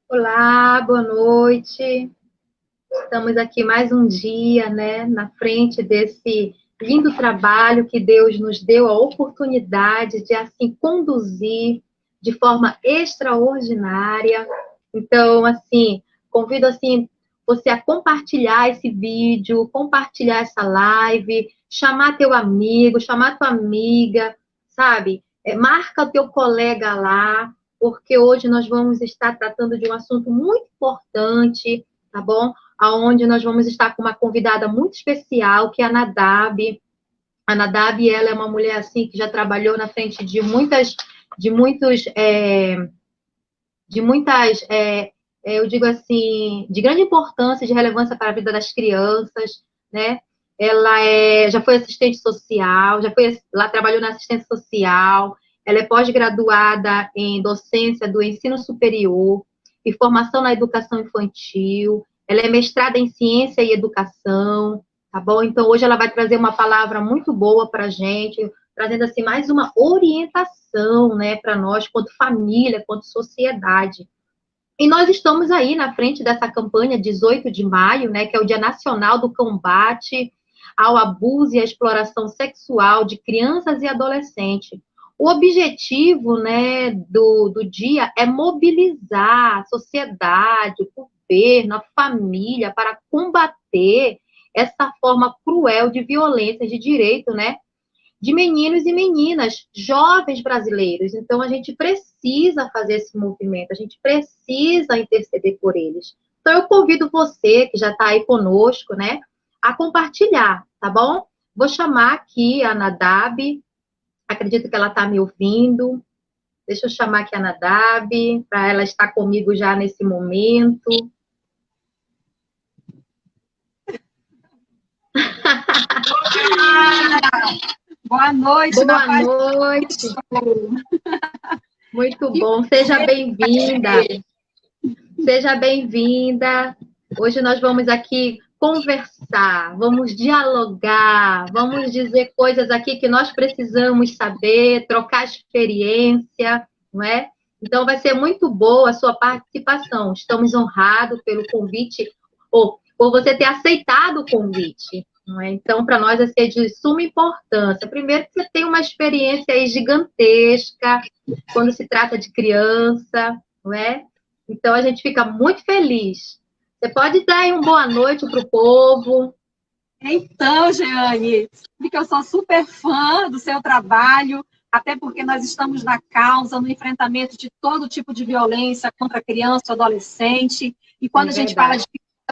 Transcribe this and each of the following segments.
Olá, boa noite. Estamos aqui mais um dia, né, na frente desse lindo trabalho que Deus nos deu a oportunidade de assim conduzir de forma extraordinária. Então, assim, convido assim você a compartilhar esse vídeo, compartilhar essa live, chamar teu amigo, chamar tua amiga, sabe? Marca o teu colega lá, porque hoje nós vamos estar tratando de um assunto muito importante, tá bom? Aonde nós vamos estar com uma convidada muito especial, que é a Nadab. A Nadab, ela é uma mulher assim que já trabalhou na frente de eu digo assim, de grande importância, de relevância para a vida das crianças, né? Ela já foi assistente social, lá trabalhou na assistência social, ela é pós-graduada em docência do ensino superior e formação na educação infantil, ela é mestrada em ciência e educação, tá bom? Então, hoje ela vai trazer uma palavra muito boa para a gente, trazendo assim mais uma orientação, né, para nós, quanto família, quanto sociedade. E nós estamos aí na frente dessa campanha 18 de maio, né, que é o Dia Nacional do Combate ao Abuso e à Exploração Sexual de Crianças e Adolescentes. O objetivo, né, do dia é mobilizar a sociedade, o governo, a família para combater essa forma cruel de violência de direito, né, de meninos e meninas, jovens brasileiros. Então, a gente precisa fazer esse movimento, a gente precisa interceder por eles. Então, eu convido você, que já está aí conosco, né, a compartilhar, tá bom? Vou chamar aqui a Nadab, acredito que ela está me ouvindo. Deixa eu chamar aqui a Nadab, para ela estar comigo já nesse momento. Boa noite, Boa noite. Muito bom, seja bem-vinda. Seja bem-vinda. Hoje nós vamos aqui conversar, vamos dialogar, vamos dizer coisas aqui que nós precisamos saber, trocar experiência, não é? Então vai ser muito boa a sua participação. Estamos honrados pelo convite, ou por você ter aceitado o convite, não é? Então, para nós vai ser de suma importância. Primeiro, que você tem uma experiência aí gigantesca quando se trata de criança, não é? Então, a gente fica muito feliz. Você pode dar aí uma boa noite para o povo. Então, Jeane, sabe que eu sou super fã do seu trabalho, até porque nós estamos na causa, no enfrentamento de todo tipo de violência contra criança e adolescente. E quando a gente fala de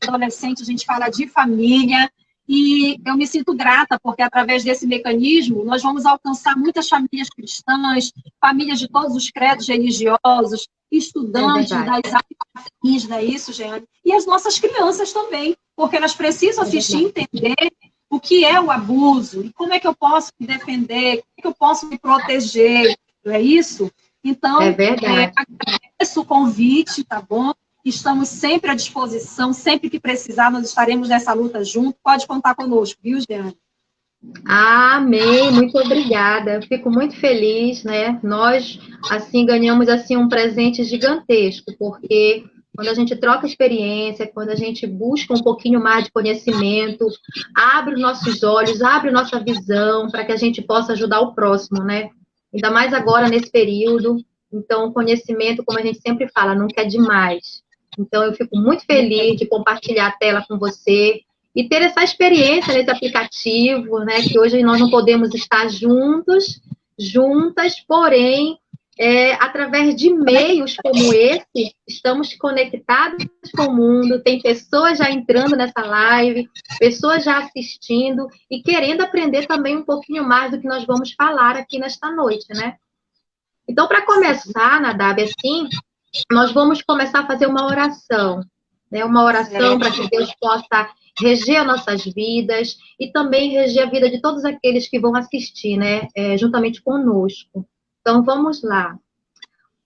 adolescente, a gente fala de família. E eu me sinto grata, porque através desse mecanismo, nós vamos alcançar muitas famílias cristãs, famílias de todos os credos religiosos, estudantes das áreas afins, não é isso, Jeane? E as nossas crianças também, porque elas precisam assistir e entender o que é o abuso, e como é que eu posso me defender, como é que eu posso me proteger, não é isso? Então, agradeço o convite, tá bom? Estamos sempre à disposição, sempre que precisar, nós estaremos nessa luta junto. Pode contar conosco, viu, Jeane? Amém, muito obrigada. Eu fico muito feliz, né? Nós, assim, ganhamos assim um presente gigantesco, porque quando a gente troca experiência, quando a gente busca um pouquinho mais de conhecimento, abre os nossos olhos, abre nossa visão para que a gente possa ajudar o próximo, né? Ainda mais agora nesse período. Então, o conhecimento, como a gente sempre fala, nunca é demais. Então, eu fico muito feliz de compartilhar a tela com você e ter essa experiência nesse aplicativo, né? Que hoje nós não podemos estar juntas, porém, através de meios como esse, estamos conectados com o mundo, tem pessoas já entrando nessa live, pessoas já assistindo e querendo aprender também um pouquinho mais do que nós vamos falar aqui nesta noite, né? Então, para começar, Nadab, assim, nós vamos começar a fazer uma oração, né? Uma oração para que Deus possa reger as nossas vidas e também reger a vida de todos aqueles que vão assistir, né? Juntamente conosco. Então, vamos lá.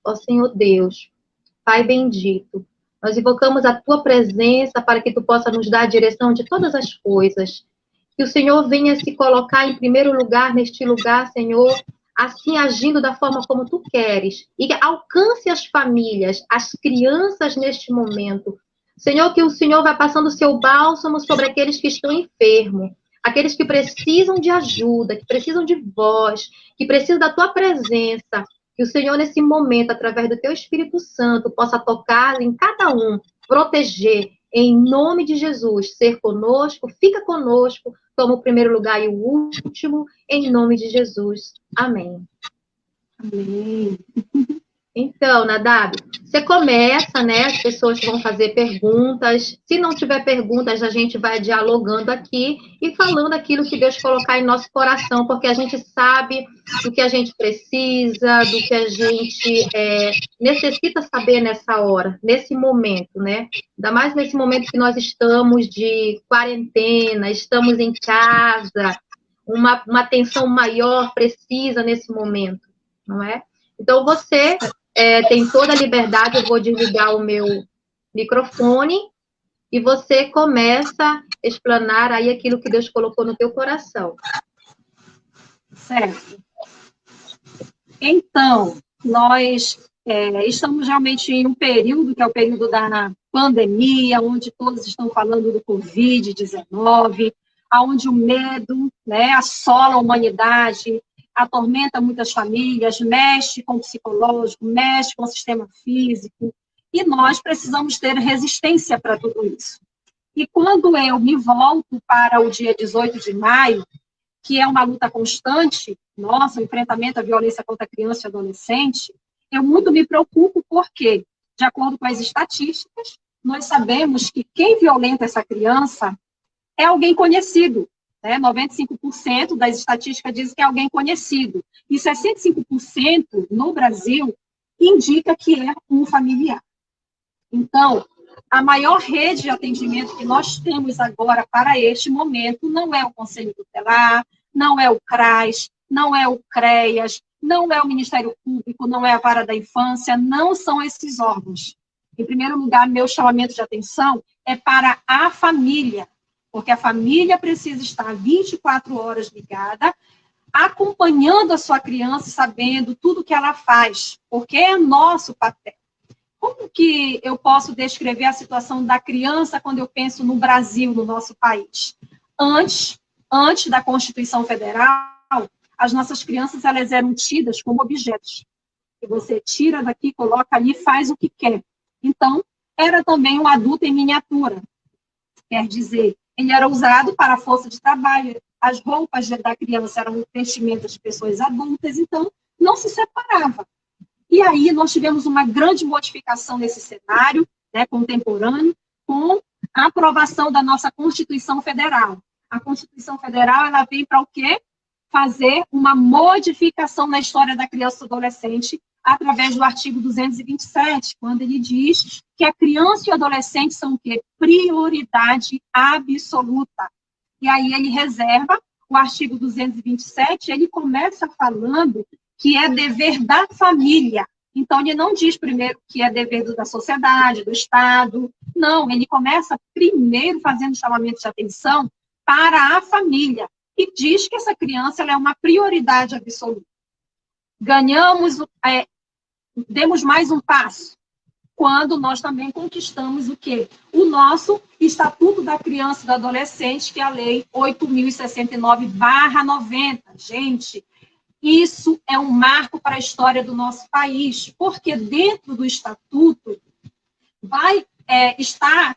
Ó Senhor Deus, Pai bendito, nós invocamos a Tua presença para que Tu possa nos dar a direção de todas as coisas. Que o Senhor venha se colocar em primeiro lugar neste lugar, Senhor, assim agindo da forma como tu queres, e alcance as famílias, as crianças neste momento. Senhor, que o Senhor vai passando o seu bálsamo sobre aqueles que estão enfermos, aqueles que precisam de ajuda, que precisam de voz, que precisam da tua presença, que o Senhor, nesse momento, através do teu Espírito Santo, possa tocar em cada um, proteger, em nome de Jesus, ser conosco, fica conosco, toma o primeiro lugar e o último, em nome de Jesus. Amém. Amém. Então, Nadab, você começa, né? As pessoas vão fazer perguntas. Se não tiver perguntas, a gente vai dialogando aqui e falando aquilo que Deus colocar em nosso coração, porque a gente sabe do que a gente precisa, do que a gente necessita saber nessa hora, nesse momento, né? Ainda mais nesse momento que nós estamos de quarentena, estamos em casa, uma atenção maior precisa nesse momento, não é? Então, você tem toda a liberdade, eu vou desligar o meu microfone e você começa a explanar aí aquilo que Deus colocou no teu coração. Certo. Então, nós estamos realmente em um período, que é o período da pandemia, onde todos estão falando do Covid-19, onde o medo, né, assola a humanidade, atormenta muitas famílias, mexe com o psicológico, mexe com o sistema físico, e nós precisamos ter resistência para tudo isso. E quando eu me volto para o dia 18 de maio, que é uma luta constante, nossa, o enfrentamento à violência contra criança e adolescente, eu muito me preocupo porque, de acordo com as estatísticas, nós sabemos que quem violenta essa criança é alguém conhecido. 95% das estatísticas dizem que é alguém conhecido. E 65% no Brasil indica que é um familiar. Então, a maior rede de atendimento que nós temos agora para este momento não é o Conselho Tutelar, não é o CRAS, não é o CREAS, não é o Ministério Público, não é a Vara da Infância, não são esses órgãos. Em primeiro lugar, meu chamamento de atenção é para a família, porque a família precisa estar 24 horas ligada, acompanhando a sua criança, sabendo tudo que ela faz, porque é nosso papel. Como que eu posso descrever a situação da criança quando eu penso no Brasil, no nosso país? Antes da Constituição Federal, as nossas crianças elas eram tidas como objetos. Que você tira daqui, coloca ali, faz o que quer. Então, era também um adulto em miniatura. Quer dizer, ele era usado para a força de trabalho. As roupas da criança eram vestimentas de pessoas adultas, então não se separava. E aí nós tivemos uma grande modificação nesse cenário, né, contemporâneo, com a aprovação da nossa Constituição Federal. A Constituição Federal ela vem para o quê? Fazer uma modificação na história da criança e do adolescente através do artigo 227, quando ele diz que a criança e o adolescente são o quê? Prioridade absoluta. E aí ele reserva o artigo 227, ele começa falando que é dever da família. Então, ele não diz primeiro que é dever da sociedade, do Estado. Não, ele começa primeiro fazendo chamamento de atenção para a família. E diz que essa criança ela é uma prioridade absoluta. Demos mais um passo, quando nós também conquistamos o quê? O nosso Estatuto da Criança e do Adolescente, que é a Lei 8.069/90. Gente, isso é um marco para a história do nosso país, porque dentro do Estatuto vai estar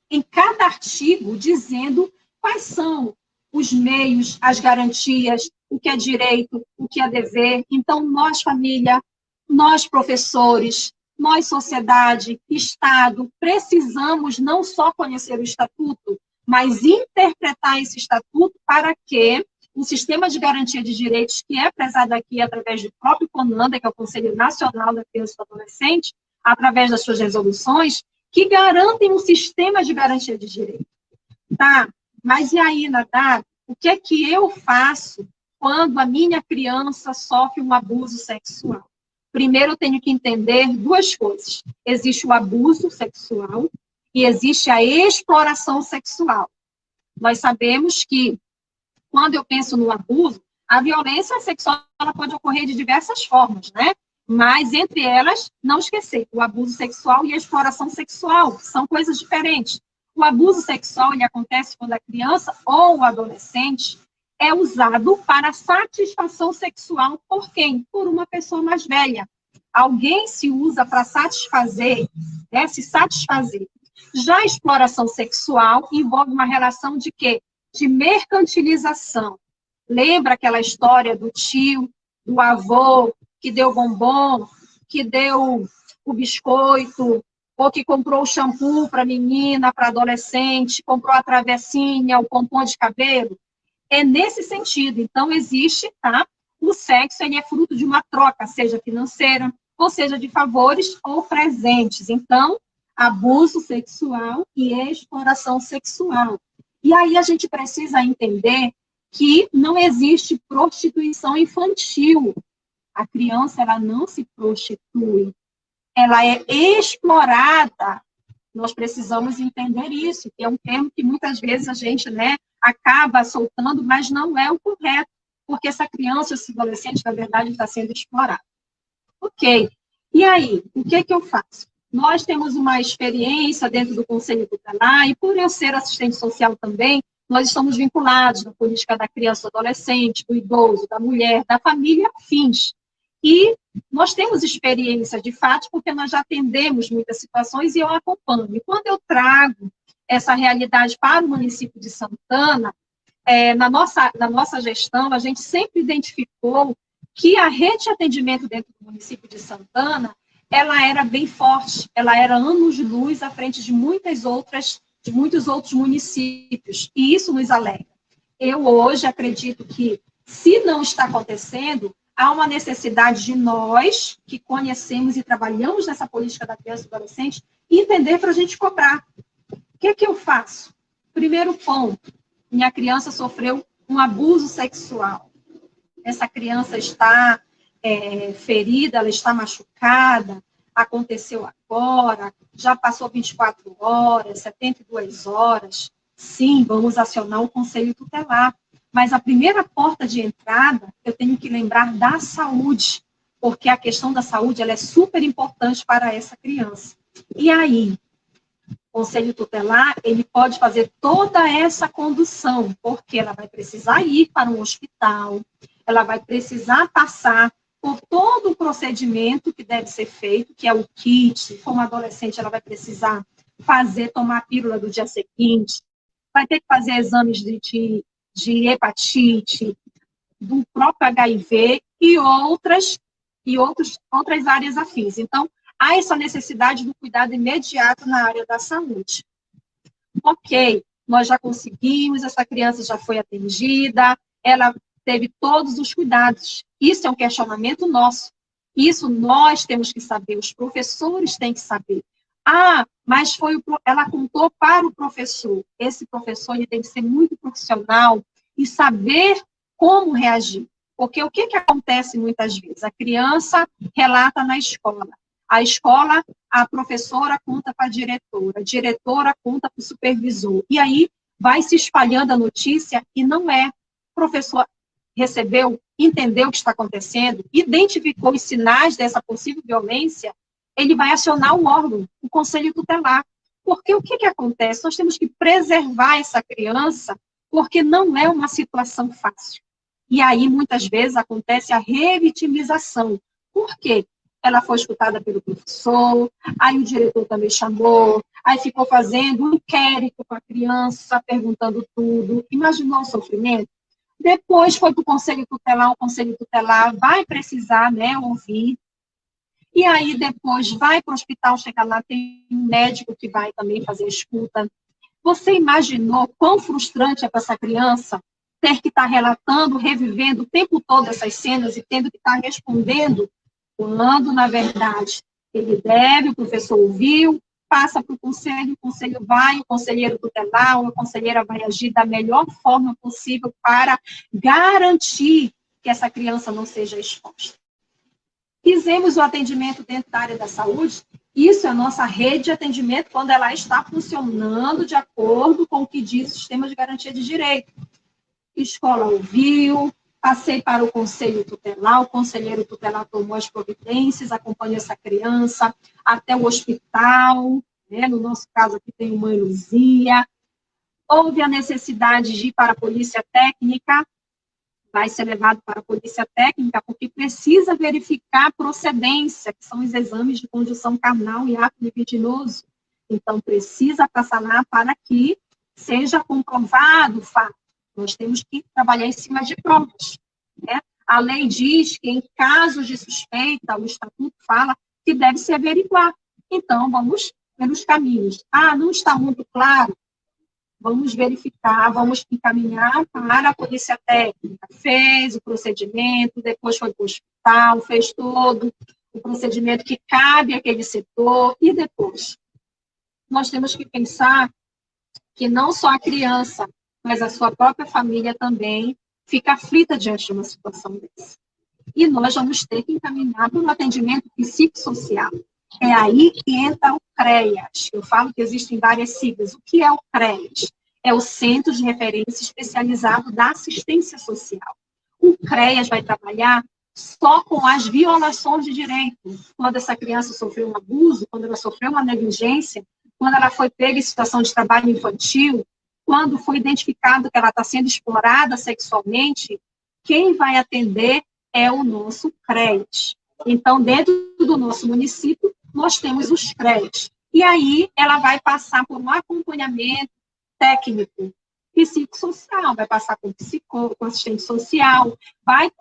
em cada artigo dizendo quais são os meios, as garantias, o que é direito, o que é dever. Então, nós, família, nós, professores, nós, sociedade, Estado, precisamos não só conhecer o Estatuto, mas interpretar esse Estatuto para que o sistema de garantia de direitos, que é prezado aqui através do próprio CONANDA, que é o Conselho Nacional da Criança e do Adolescente, através das suas resoluções, que garantem um sistema de garantia de direitos. Tá? Mas e aí, Nadab, o que é que eu faço quando a minha criança sofre um abuso sexual? Primeiro, eu tenho que entender duas coisas. Existe o abuso sexual e existe a exploração sexual. Nós sabemos que, quando eu penso no abuso, A violência sexual ela pode ocorrer de diversas formas, né? Mas, entre elas, não esquecer, o abuso sexual e a exploração sexual são coisas diferentes. O abuso sexual ele acontece quando a criança ou o adolescente é usado para satisfação sexual por quem? Por uma pessoa mais velha. Alguém se usa para satisfazer, né, se satisfazer. Já a exploração sexual envolve uma relação de quê? De mercantilização. Lembra aquela história do tio, do avô, que deu bombom, que deu o biscoito, ou que comprou o shampoo para menina, para adolescente, comprou a travessinha, o pompom de cabelo? É nesse sentido. Então, existe, tá? O sexo, ele é fruto de uma troca, seja financeira, ou seja, de favores ou presentes. Então, abuso sexual e exploração sexual. E aí a gente precisa entender que não existe prostituição infantil. A criança, ela não se prostitui, ela é explorada. Nós precisamos entender isso, que é um termo que muitas vezes a gente, né, acaba soltando, mas não é o correto, porque essa criança, esse adolescente, na verdade, está sendo explorado. Ok. E aí, o que eu faço? Nós temos uma experiência dentro do Conselho Tutelar, e por eu ser assistente social também, nós estamos vinculados na política da criança e do adolescente, do idoso, da mulher, da família, afins. E nós temos experiência de fato, porque nós já atendemos muitas situações e eu acompanho. E quando eu trago essa realidade para o município de Santana, na nossa gestão, a gente sempre identificou que a rede de atendimento dentro do município de Santana, ela era bem forte, ela era anos-luz à frente de muitos outros municípios, e isso nos alegra. Eu hoje acredito que, se não está acontecendo, há uma necessidade de nós, que conhecemos e trabalhamos nessa política da criança e do adolescente, entender para a gente cobrar. O que eu faço? Primeiro ponto, minha criança sofreu um abuso sexual. Essa criança está ferida, ela está machucada, aconteceu agora, já passou 24 horas, 72 horas. Sim, vamos acionar o Conselho Tutelar. Mas a primeira porta de entrada, eu tenho que lembrar da saúde, porque a questão da saúde ela é super importante para essa criança. E aí, o Conselho Tutelar, ele pode fazer toda essa condução, porque ela vai precisar ir para um hospital, ela vai precisar passar por todo o procedimento que deve ser feito, que é o kit. Se for uma adolescente, ela vai precisar tomar a pílula do dia seguinte, vai ter que fazer exames de hepatite, do próprio HIV e outras áreas afins. Então, há essa necessidade do cuidado imediato na área da saúde. Ok, nós já conseguimos, essa criança já foi atendida, ela teve todos os cuidados. Isso é um questionamento nosso. Isso nós temos que saber, os professores têm que saber. Ah, mas ela contou para o professor. Esse professor ele tem que ser muito profissional e saber como reagir. Porque o que acontece muitas vezes? A criança relata na escola. A escola, a professora conta para a diretora conta para o supervisor. E aí vai se espalhando a notícia e não é. O professor recebeu, entendeu o que está acontecendo, identificou os sinais dessa possível violência, ele vai acionar o órgão, o Conselho Tutelar. Porque o que acontece? Nós temos que preservar essa criança, porque não é uma situação fácil. E aí, muitas vezes, acontece a revitimização. Por quê? Ela foi escutada pelo professor, aí o diretor também chamou, aí ficou fazendo um inquérito com a criança, perguntando tudo. Imaginou o sofrimento? Depois foi para o Conselho Tutelar vai precisar, né, ouvir. E aí, depois, vai para o hospital, chega lá, tem um médico que vai também fazer a escuta. Você imaginou quão frustrante é para essa criança ter que estar relatando, revivendo o tempo todo essas cenas e tendo que estar respondendo, quando, na verdade, o professor ouviu, passa para o conselho vai, o conselheiro tutelar, ou a conselheira vai agir da melhor forma possível para garantir que essa criança não seja exposta. Fizemos o atendimento dentro da área da saúde, isso é a nossa rede de atendimento quando ela está funcionando de acordo com o que diz o Sistema de Garantia de Direito. Escola ouviu, Passei para o conselho tutelar, o conselheiro tutelar tomou as providências, acompanhou essa criança até o hospital, né? No nosso caso aqui tem Mãe Luzia. Houve a necessidade de ir para a polícia técnica, vai ser levado para a polícia técnica, porque precisa verificar a procedência, que são os exames de conjunção carnal e ato libidinoso. Então, precisa passar lá para que seja comprovado o fato. Nós temos que trabalhar em cima de provas, né? A lei diz que, em casos de suspeita, o estatuto fala que deve se averiguar. Então, vamos pelos caminhos. Não está muito claro? Vamos verificar, vamos encaminhar para a polícia técnica. Fez o procedimento, depois foi para o hospital, fez todo o procedimento que cabe àquele setor, e depois? Nós temos que pensar que não só a criança, mas a sua própria família também fica aflita diante de uma situação dessa. E nós vamos ter que encaminhar para um atendimento psicossocial. É aí que entra o CREAS. Eu falo que existem várias siglas. O que é o CREAS? É o Centro de Referência Especializado da Assistência Social. O CREAS vai trabalhar só com as violações de direito. Quando essa criança sofreu um abuso, quando ela sofreu uma negligência, quando ela foi pega em situação de trabalho infantil, quando foi identificado que ela está sendo explorada sexualmente, quem vai atender é o nosso CREAS. Então, dentro do nosso município, nós temos os CREAS. E aí, ela vai passar por um acompanhamento técnico, psicossocial, vai passar com psicólogo, com assistente social, vai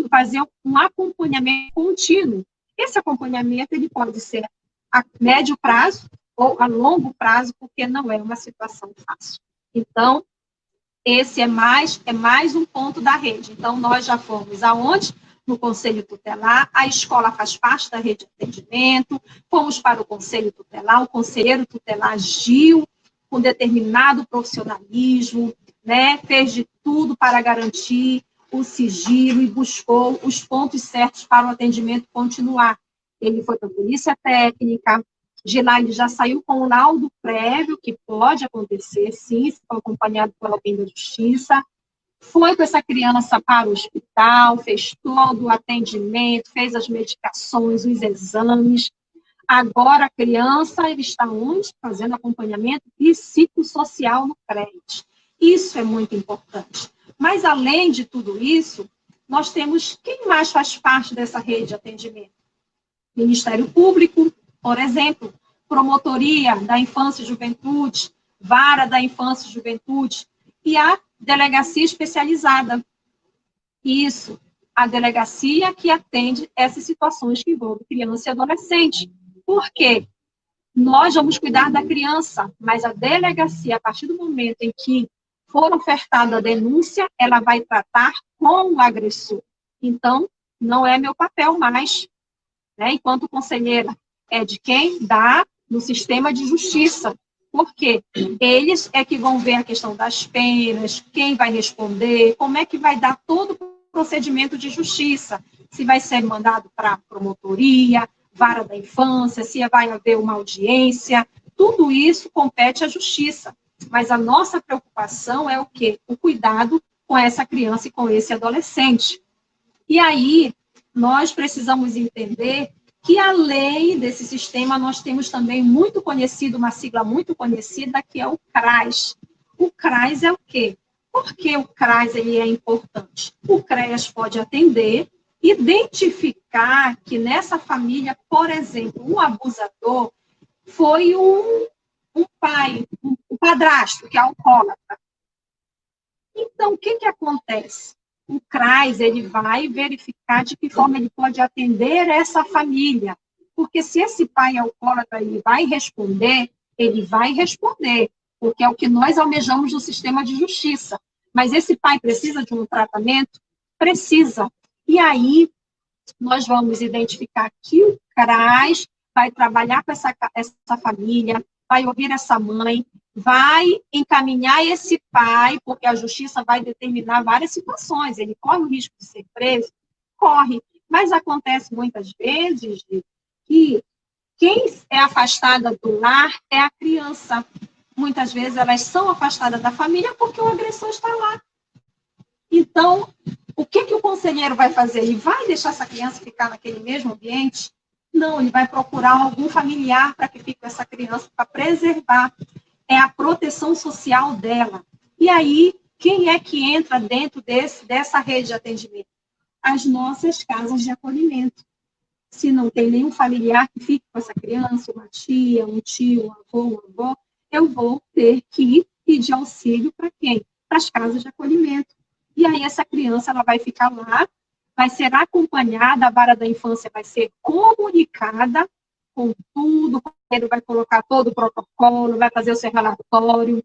fazer um acompanhamento contínuo. Esse acompanhamento ele pode ser a médio prazo ou a longo prazo, porque não é uma situação fácil. Então, esse é mais um ponto da rede. Então, nós já fomos aonde? No Conselho Tutelar, a escola faz parte da rede de atendimento, fomos para o Conselho Tutelar, o conselheiro tutelar agiu com determinado profissionalismo, né? Fez de tudo para garantir o sigilo e buscou os pontos certos para o atendimento continuar. Ele foi para a polícia técnica, de lá ele já saiu com o laudo prévio, que pode acontecer, sim, se for acompanhado por alguém da justiça, foi com essa criança para o hospital, fez todo o atendimento, fez as medicações, os exames. Agora a criança ele está onde? Fazendo acompanhamento psicossocial no CREAS. Isso é muito importante. Mas, além de tudo isso, nós temos quem mais faz parte dessa rede de atendimento? Ministério Público, por exemplo, Promotoria da Infância e Juventude, Vara da Infância e Juventude, e a Delegacia Especializada. Isso, a delegacia que atende essas situações que envolvem criança e adolescente. Por quê? Nós vamos cuidar da criança, mas a delegacia, a partir do momento em que for ofertada a denúncia, ela vai tratar com o agressor. Então, não é meu papel mais, né? Enquanto conselheira, é de quem dá no sistema de justiça. Por quê? Eles é que vão ver a questão das penas, quem vai responder, como é que vai dar todo o procedimento de justiça, se vai ser mandado para a promotoria, vara da infância, se vai haver uma audiência, tudo isso compete à justiça. Mas a nossa preocupação é o quê? O cuidado com essa criança e com esse adolescente. E aí, nós precisamos entender que, além desse sistema, nós temos também muito conhecido, uma sigla muito conhecida, que é o CRAS. O CRAS é o quê? Por que o CRAS ele é importante? O CREAS pode atender, identificar que nessa família, por exemplo, um abusador foi um pai, um padrasto, que é alcoólatra. Então, o que acontece? O CRAS ele vai verificar de que forma ele pode atender essa família. Porque se esse pai alcoólatra ele vai responder, porque é o que nós almejamos no sistema de justiça. Mas esse pai precisa de um tratamento? Precisa. E aí, nós vamos identificar que o CRAS vai trabalhar com essa família, vai ouvir essa mãe, vai encaminhar esse pai, porque a justiça vai determinar várias situações. Ele corre o risco de ser preso? Corre. Mas acontece muitas vezes que quem é afastada do lar é a criança. Muitas vezes elas são afastadas da família porque o agressor está lá. Então, O que o conselheiro vai fazer? Ele vai deixar essa criança ficar naquele mesmo ambiente? Não, ele vai procurar algum familiar para que fique com essa criança, para preservar. É a proteção social dela. E aí, quem é que entra dentro dessa rede de atendimento? As nossas casas de acolhimento. Se não tem nenhum familiar que fique com essa criança, uma tia, um tio, um avô, uma avó, eu vou ter que pedir auxílio para quem? Para as casas de acolhimento. E aí essa criança ela vai ficar lá, vai ser acompanhada, a vara da infância vai ser comunicada com tudo, ele vai colocar todo o protocolo, vai fazer o seu relatório,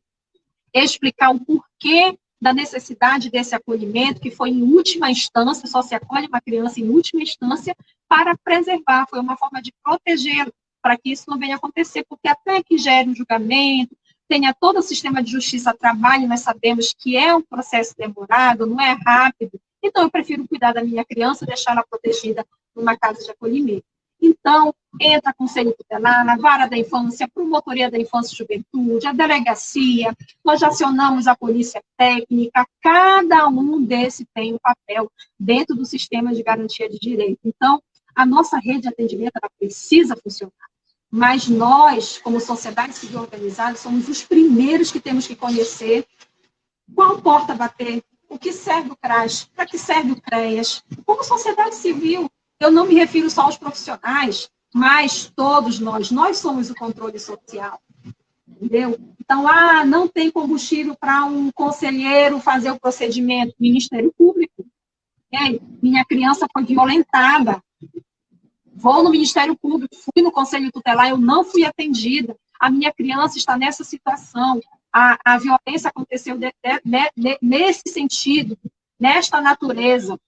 explicar o porquê da necessidade desse acolhimento, que foi em última instância, só se acolhe uma criança em última instância para preservar, foi uma forma de protegê-lo, para que isso não venha a acontecer, porque até que gere um julgamento, tenha todo o sistema de justiça a trabalho, nós sabemos que é um processo demorado, não é rápido, então eu prefiro cuidar da minha criança, deixá-la protegida numa casa de acolhimento. Então, entra conselho tutelar, na vara da infância, promotoria da infância e juventude, a delegacia, nós já acionamos a polícia técnica, cada um desse tem um papel dentro do sistema de garantia de direito. Então, a nossa rede de atendimento, ela precisa funcionar. Mas nós, como sociedade civil organizada, somos os primeiros que temos que conhecer qual porta bater, o que serve o CRAS, para que serve o CREAS. Como sociedade civil, eu não me refiro só aos profissionais, mas todos nós somos o controle social, entendeu? Então, não tem combustível para um conselheiro fazer o procedimento, Ministério Público. Minha criança foi violentada, vou no Ministério Público, fui no Conselho Tutelar, eu não fui atendida, a minha criança está nessa situação, a violência aconteceu nesse sentido, nesta natureza,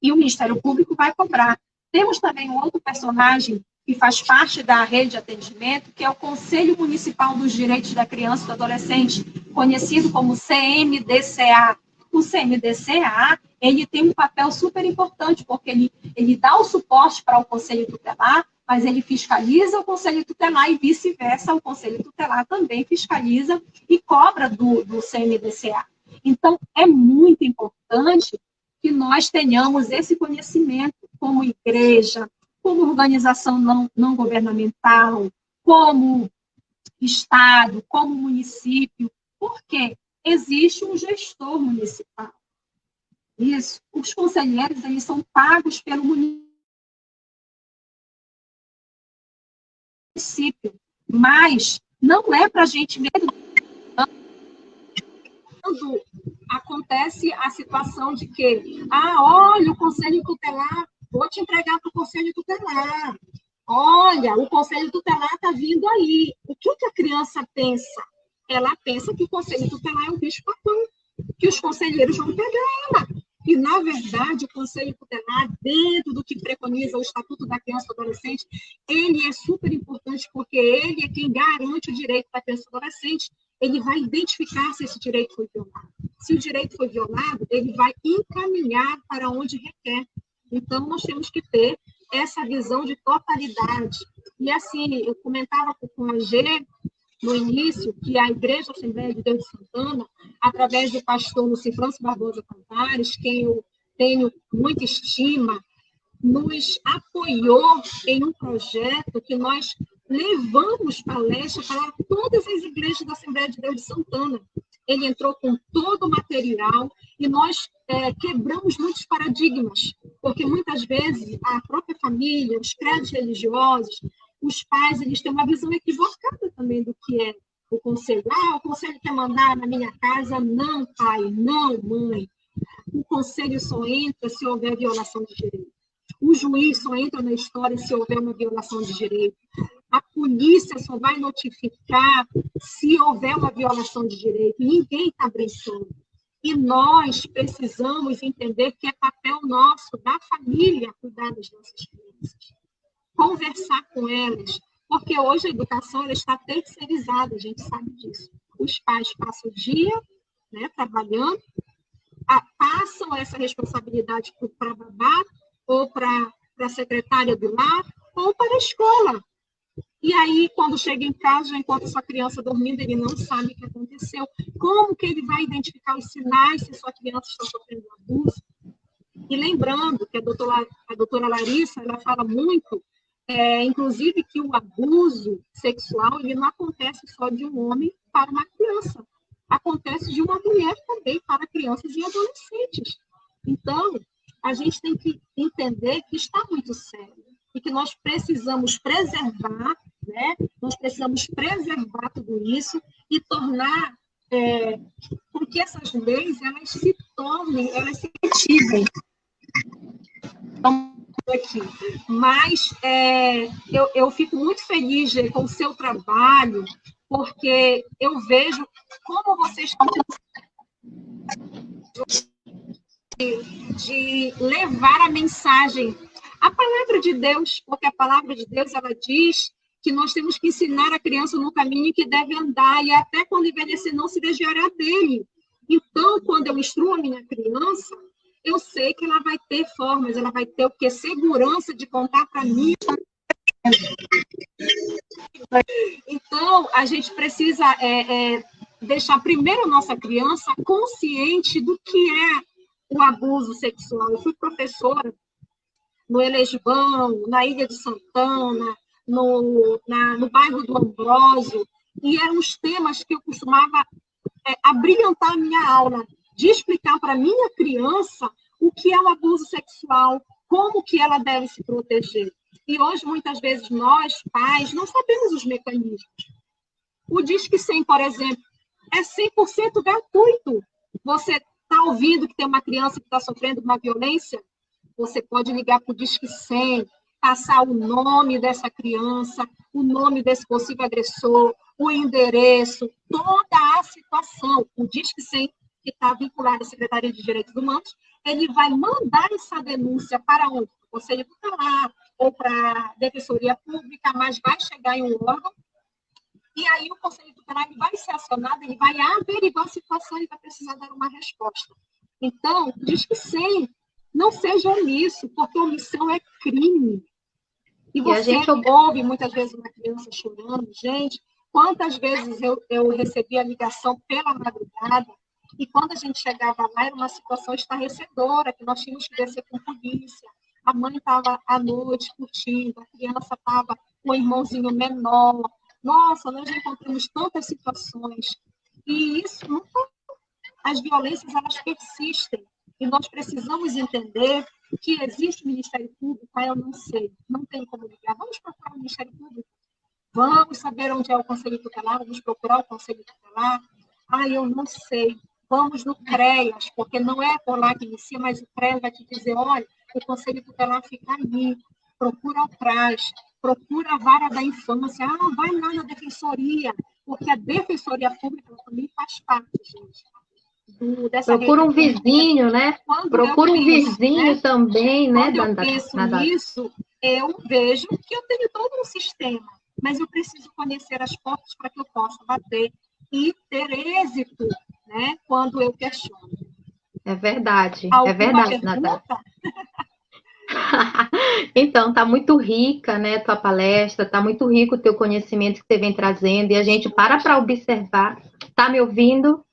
e o Ministério Público vai cobrar. Temos também um outro personagem que faz parte da rede de atendimento, que é o Conselho Municipal dos Direitos da Criança e do Adolescente, conhecido como CMDCA. O CMDCA, ele tem um papel super importante, porque ele dá o suporte para o Conselho Tutelar, mas ele fiscaliza o Conselho Tutelar e vice-versa, o Conselho Tutelar também fiscaliza e cobra do CMDCA. Então, é muito importante que nós tenhamos esse conhecimento como igreja, como organização não governamental, como Estado, como município, porque existe um gestor municipal. Isso. Os conselheiros, eles são pagos pelo município, mas não é para a gente mesmo. Quando acontece a situação de que, olha, o Conselho Tutelar, vou te entregar para o Conselho Tutelar. Olha, o Conselho Tutelar está vindo aí. O que a criança pensa? Ela pensa que o Conselho Tutelar é um bicho-papão, que os conselheiros vão pegar ela. E, na verdade, o Conselho Tutelar, dentro do que preconiza o Estatuto da Criança e do Adolescente, ele é super importante, porque ele é quem garante o direito da criança e do adolescente. Ele vai identificar se esse direito foi violado. Se o direito foi violado, ele vai encaminhar para onde requer. Então, nós temos que ter essa visão de totalidade. E, assim, eu comentava com a Gê, no início, que a Igreja Assembleia de Deus de Santana, através do pastor Lucifrancio Barbosa Tavares, quem eu tenho muita estima, nos apoiou em um projeto que nós levamos palestra para todas as igrejas da Assembleia de Deus de Santana. Ele entrou com todo o material e nós quebramos muitos paradigmas, porque muitas vezes a própria família, os credos religiosos, os pais, eles têm uma visão equivocada também do que é o conselho. O conselho quer mandar na minha casa? Não, pai, não, mãe. O conselho só entra se houver violação de direito. O juiz só entra na história se houver uma violação de direito. A polícia só vai notificar se houver uma violação de direito. Ninguém está brincando. E nós precisamos entender que é papel nosso, da família, cuidar das nossas crianças. Conversar com elas, porque hoje a educação ela está terceirizada, a gente sabe disso. Os pais passam o dia, né, trabalhando, passam essa responsabilidade para a babá, ou para a secretária do lar, ou para a escola. E aí, quando chega em casa, já encontra sua criança dormindo, ele não sabe o que aconteceu. Como que ele vai identificar os sinais se sua criança está sofrendo abuso? E lembrando que a doutora Larissa, ela fala muito, inclusive, que o abuso sexual, ele não acontece só de um homem para uma criança, acontece de uma mulher também para crianças e adolescentes. Então, a gente tem que entender que está muito sério e que nós precisamos preservar, né? Nós precisamos preservar tudo isso e tornar com que essas leis elas se tornem, elas se efetivem. Aqui. Mas eu fico muito feliz com o seu trabalho, porque eu vejo como vocês estão de levar a mensagem, a palavra de Deus, porque a palavra de Deus, ela diz que nós temos que ensinar a criança no caminho que deve andar, e até quando envelhecer não se desviará dele. Então, quando eu instruo a minha criança, eu sei que ela vai ter formas, ela vai ter o quê? Segurança de contar para mim. Então, a gente precisa deixar primeiro a nossa criança consciente do que é o abuso sexual. Eu fui professora no Elesbão, na Ilha de Santana, no bairro do Ambrósio, e eram os temas que eu costumava abrilhantar a minha aula, de explicar para a minha criança o que é o abuso sexual, como que ela deve se proteger. E hoje, muitas vezes, nós, pais, não sabemos os mecanismos. O Disque 100, por exemplo, é 100% gratuito. Você está ouvindo que tem uma criança que está sofrendo uma violência? Você pode ligar para o Disque 100, passar o nome dessa criança, o nome desse possível agressor, o endereço, toda a situação. O Disque 100, que está vinculado à Secretaria de Direitos Humanos, ele vai mandar essa denúncia para onde? Para o Conselho Tutelar ou para a Defensoria Pública, mas vai chegar em um órgão, e aí o Conselho Tutelar ele vai ser acionado, ele vai averiguar a situação e vai precisar dar uma resposta. Então, diz que sim, não seja omisso, porque omissão é crime. E você ouve muitas vezes uma criança chorando. Gente, quantas vezes eu recebi a ligação pela madrugada, e quando a gente chegava lá, era uma situação estarrecedora, que nós tínhamos que descer com polícia. A mãe estava à noite curtindo, a criança estava com um irmãozinho menor. Nossa, nós já encontramos tantas situações. E isso, as violências, elas persistem. E nós precisamos entender que existe o Ministério Público, eu não sei, não tem como ligar. Vamos procurar o Ministério Público. Vamos saber onde é o Conselho Tutelar, vamos procurar o Conselho Tutelar. Eu não sei. Vamos no CREAS, porque não é por lá que inicia, mas o CREAS vai te dizer, olha, o Conselho Tutelar fica ali, procura o CRAS, procura a vara da infância, vai lá na Defensoria, porque a Defensoria Pública também faz parte, gente. Procura um vizinho, né? Procura um vizinho também, né? Quando eu penso nisso, eu vejo que eu tenho todo um sistema, mas eu preciso conhecer as portas para que eu possa bater e ter êxito, né? Quando eu questiono. É verdade, Natália. Então, tá muito rica, né, tua palestra, tá muito rico o teu conhecimento que você vem trazendo, e a gente para observar. Tá me ouvindo?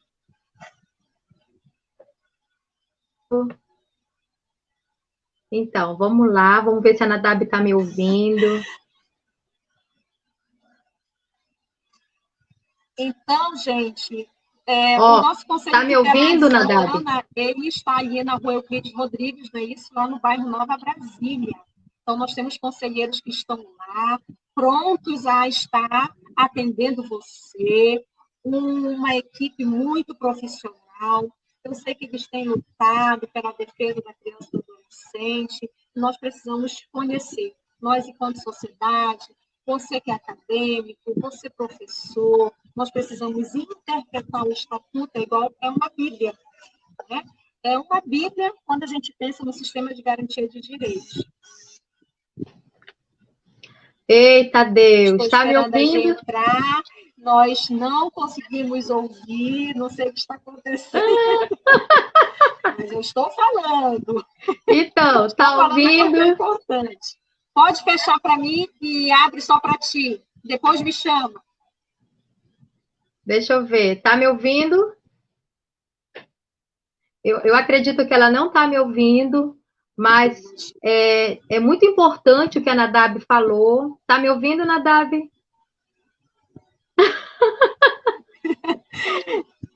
Então, vamos lá, vamos ver se a Nadab está me ouvindo. Então, gente, o nosso Conselho tá me ouvindo, Nadab? Ele está ali na rua Euclides Rodrigues, não é isso? Lá no bairro Nova Brasília. Então, nós temos conselheiros que estão lá, prontos a estar atendendo você, uma equipe muito profissional. Eu sei que eles têm lutado pela defesa da criança e do adolescente. Nós precisamos conhecer, nós enquanto sociedade, você que é acadêmico, você professor, nós precisamos interpretar o estatuto, é uma Bíblia, né? É uma Bíblia quando a gente pensa no sistema de garantia de direitos. Eita Deus, está me ouvindo? Entrar, nós não conseguimos ouvir, não sei o que está acontecendo. Mas eu estou falando. Então, está ouvindo? É importante. Pode fechar para mim e abre só para ti. Depois me chama. Deixa eu ver. Está me ouvindo? Eu acredito que ela não está me ouvindo. Mas é muito importante o que a Nadab falou. Tá me ouvindo, Nadab?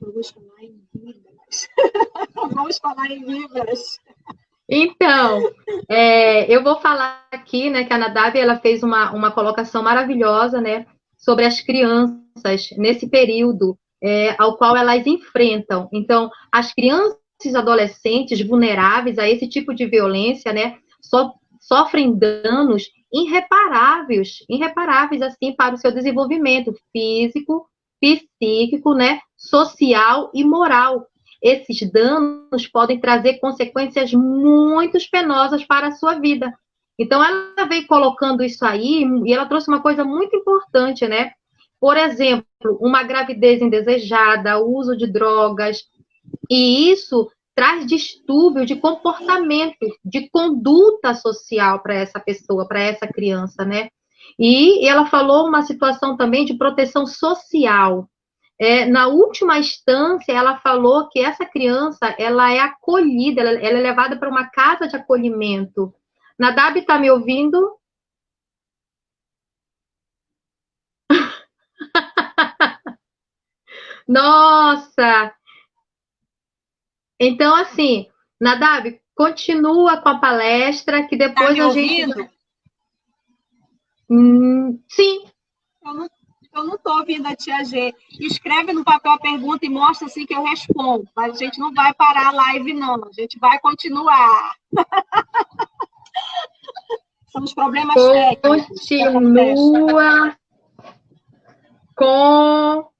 Vamos falar em Libras. Vamos falar em Libras. Então, eu vou falar aqui, né, que a Nadab, ela fez uma colocação maravilhosa, né, sobre as crianças nesse período ao qual elas enfrentam. Então, as crianças e adolescentes vulneráveis a esse tipo de violência, né, sofrem danos irreparáveis, assim, para o seu desenvolvimento físico, psíquico, né, social e moral. Esses danos podem trazer consequências muito penosas para a sua vida. Então, ela veio colocando isso aí, e ela trouxe uma coisa muito importante, né? Por exemplo, uma gravidez indesejada, o uso de drogas, e isso traz distúrbio de comportamento, de conduta social para essa pessoa, para essa criança, né? E ela falou uma situação também de proteção social. Na última instância, ela falou que essa criança, ela é acolhida, ela é levada para uma casa de acolhimento. Nadab, está me ouvindo? Nossa! Então, assim, Nadab, continua com a palestra, que depois Tá a gente... ouvindo? Sim. Eu não estou ouvindo a tia G. Escreve no papel a pergunta e mostra assim que eu respondo. Mas a gente não vai parar a live, não. A gente vai continuar. São os problemas técnicos. Continua com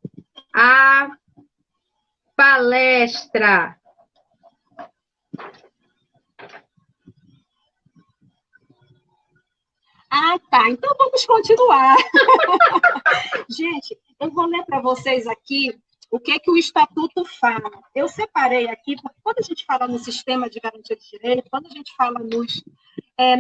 a palestra. Ah, tá. Então vamos continuar. Gente, eu vou ler para vocês aqui o que o Estatuto fala. Eu separei aqui, porque quando a gente fala no sistema de garantia de direito, quando a gente fala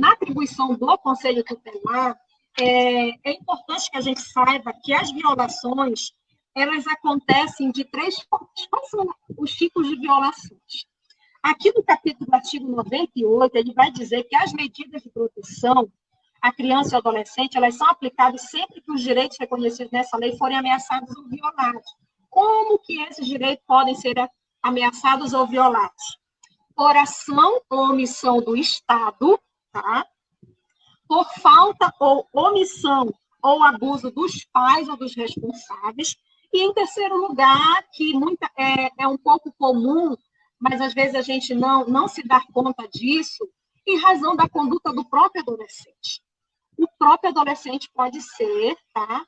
na atribuição do Conselho Tutelar, é importante que a gente saiba que as violações, elas acontecem de 3 formas. Quais são os tipos de violações? Aqui no capítulo artigo 98, ele vai dizer que as medidas de proteção à criança e ao adolescente, elas são aplicadas sempre que os direitos reconhecidos nessa lei forem ameaçados ou violados. Como que esses direitos podem ser ameaçados ou violados? Por ação ou omissão do Estado, tá? Por falta ou omissão ou abuso dos pais ou dos responsáveis. E, em terceiro lugar, que é um pouco comum, mas às vezes a gente não se dá conta disso, em razão da conduta do próprio adolescente. O próprio adolescente pode ser, tá?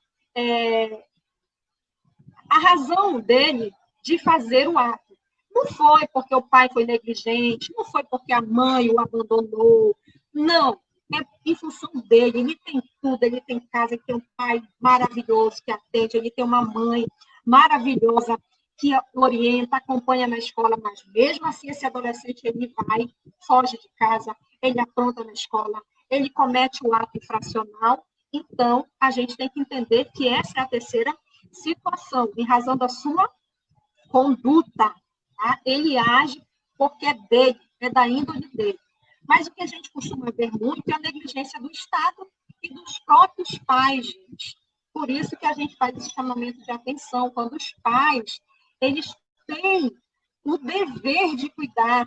A razão dele de fazer o ato. Não foi porque o pai foi negligente, não foi porque a mãe o abandonou, não. É em função dele, ele tem tudo, ele tem casa, ele tem um pai maravilhoso que atende, ele tem uma mãe maravilhosa que orienta, acompanha na escola, mas mesmo assim esse adolescente, ele vai, foge de casa, ele apronta na escola, ele comete o ato infracional. Então, a gente tem que entender que essa é a terceira situação, em razão da sua conduta. Tá? Ele age porque é dele, é da índole dele. Mas o que a gente costuma ver muito é a negligência do Estado e dos próprios pais, gente. Por isso que a gente faz esse chamamento de atenção, quando os pais, eles têm o dever de cuidar,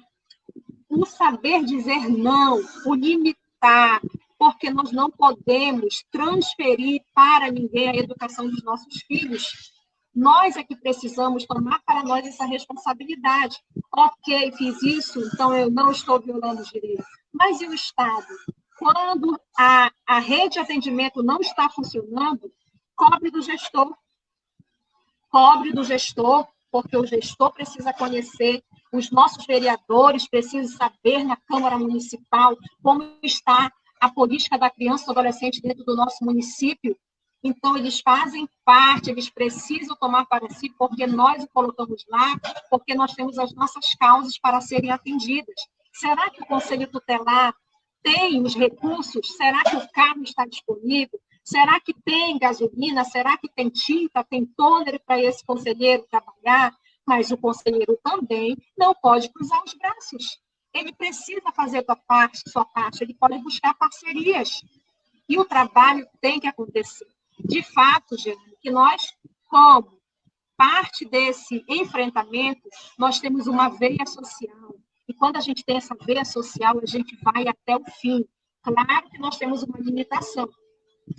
o saber dizer não, o limitar, porque nós não podemos transferir para ninguém a educação dos nossos filhos. Nós é que precisamos tomar para nós essa responsabilidade. Ok, fiz isso, então eu não estou violando os direitos. Mas e o Estado? Quando a rede de atendimento não está funcionando, cobre do gestor. Cobre do gestor, porque o gestor precisa conhecer, os nossos vereadores precisam saber na Câmara Municipal como está a política da criança e do adolescente dentro do nosso município. Então, eles fazem parte, eles precisam tomar para si, porque nós o colocamos lá, porque nós temos as nossas causas para serem atendidas. Será que o Conselho Tutelar tem os recursos? Será que o carro está disponível? Será que tem gasolina? Será que tem tinta, tem toner para esse conselheiro trabalhar? Mas o conselheiro também não pode cruzar os braços. ele precisa fazer sua parte, ele pode buscar parcerias. E o trabalho tem que acontecer. De fato, Jeane, que nós, como parte desse enfrentamento, nós temos uma veia social. E quando a gente tem essa veia social, a gente vai até o fim. Claro que nós temos uma limitação.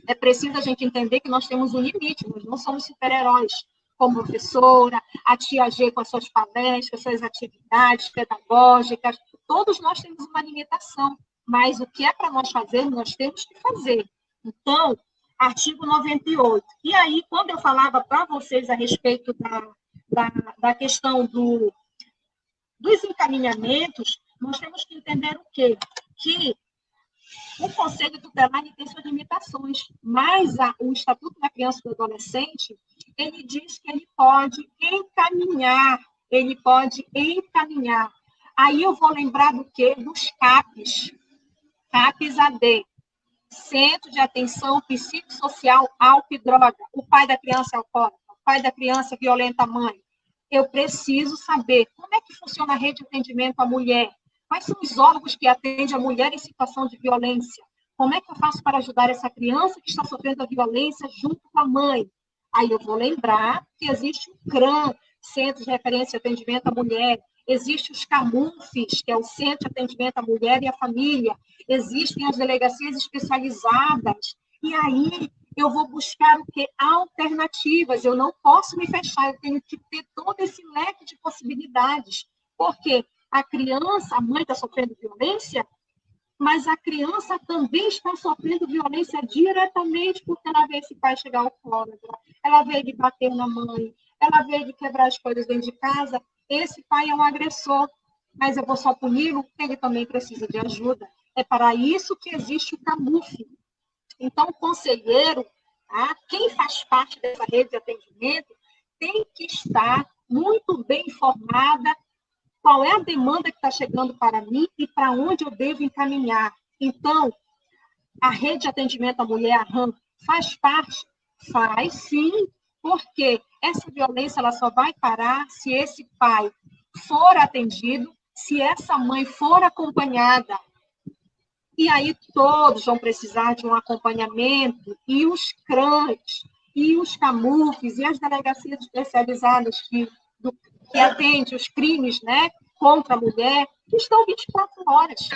É preciso a gente entender que nós temos um limite, nós não somos super-heróis. Como professora, a tia G com as suas palestras, suas atividades pedagógicas, todos nós temos uma limitação, mas o que é para nós fazer, nós temos que fazer. Então, artigo 98. E aí, quando eu falava para vocês a respeito da questão dos encaminhamentos, nós temos que entender o quê? Que o Conselho Tutelar tem suas limitações, mas o Estatuto da Criança e do Adolescente, ele diz que ele pode encaminhar. Aí eu vou lembrar do quê? Dos CAPs. CAPs AD. Centro de Atenção Psicossocial, Álcool e Droga. O pai da criança é alcoólatra, o pai da criança violenta a mãe. Eu preciso saber como é que funciona a rede de atendimento à mulher. Quais são os órgãos que atendem a mulher em situação de violência? Como é que eu faço para ajudar essa criança que está sofrendo a violência junto com a mãe? Aí eu vou lembrar que existe o CRAM, Centro de Referência e Atendimento à Mulher. Existe os CAMUFs, que é o Centro de Atendimento à Mulher e à Família. Existem as delegacias especializadas. E aí eu vou buscar o quê? Alternativas. Eu não posso me fechar, eu tenho que ter todo esse leque de possibilidades. Por quê? A criança, a mãe está sofrendo violência, mas a criança também está sofrendo violência diretamente porque ela vê esse pai chegar alcoólatra, ela vê ele bater na mãe, ela vê ele quebrar as coisas dentro de casa. Esse pai é um agressor, mas eu vou só puni-lo, ele também precisa de ajuda. É para isso que existe o CAMUF. Então, o conselheiro, tá? Quem faz parte dessa rede de atendimento, tem que estar muito bem informada qual é a demanda que está chegando para mim e para onde eu devo encaminhar. Então, a rede de atendimento à mulher, a RAM, faz parte? Faz, sim, porque essa violência ela só vai parar se esse pai for atendido, se essa mãe for acompanhada. E aí todos vão precisar de um acompanhamento, e os CRANs, e os CAMUFs, e as delegacias especializadas que atendem os crimes, né, contra a mulher, que estão 24 horas.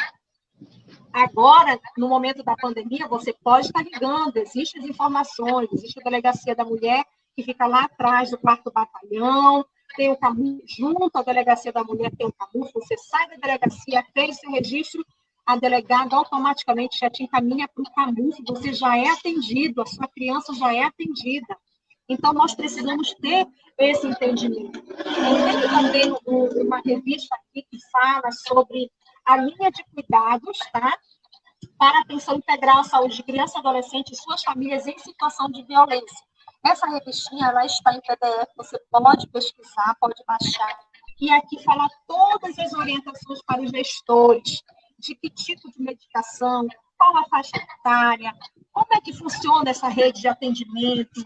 Agora, no momento da pandemia, você pode estar ligando, existem as informações, existe a delegacia da mulher, que fica lá atrás do 4º batalhão, tem o CAMUF, junto à delegacia da mulher tem o CAMUF, você sai da delegacia, fez seu registro, a delegada automaticamente já te encaminha para o CAMUF, você já é atendido, a sua criança já é atendida. Então, nós precisamos ter esse entendimento. Eu tenho também uma revista aqui que fala sobre a linha de cuidados, tá? Para a atenção integral à saúde de criança, adolescente e suas famílias em situação de violência. Essa revistinha, ela está em PDF, você pode pesquisar, pode baixar. E aqui fala todas as orientações para os gestores, de que tipo de medicação, qual a faixa etária, como é que funciona essa rede de atendimento,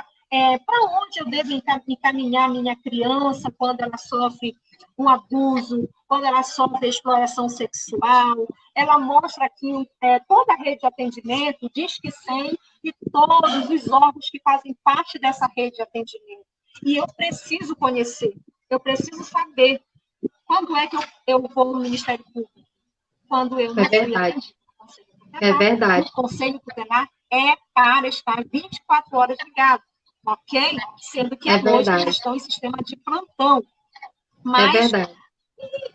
para onde eu devo encaminhar minha criança quando ela sofre um abuso, quando ela sofre exploração sexual. Ela mostra aqui toda a rede de atendimento, Disque 100 e todos os órgãos que fazem parte dessa rede de atendimento. E eu preciso conhecer, eu preciso saber quando é que eu vou no Ministério Público, quando eu não fui atendido no Conselho Tutelar. É verdade. O Conselho Tutelar é para estar 24 horas ligado, ok? Sendo que à noite eles estão em sistema de plantão. Mas, é verdade.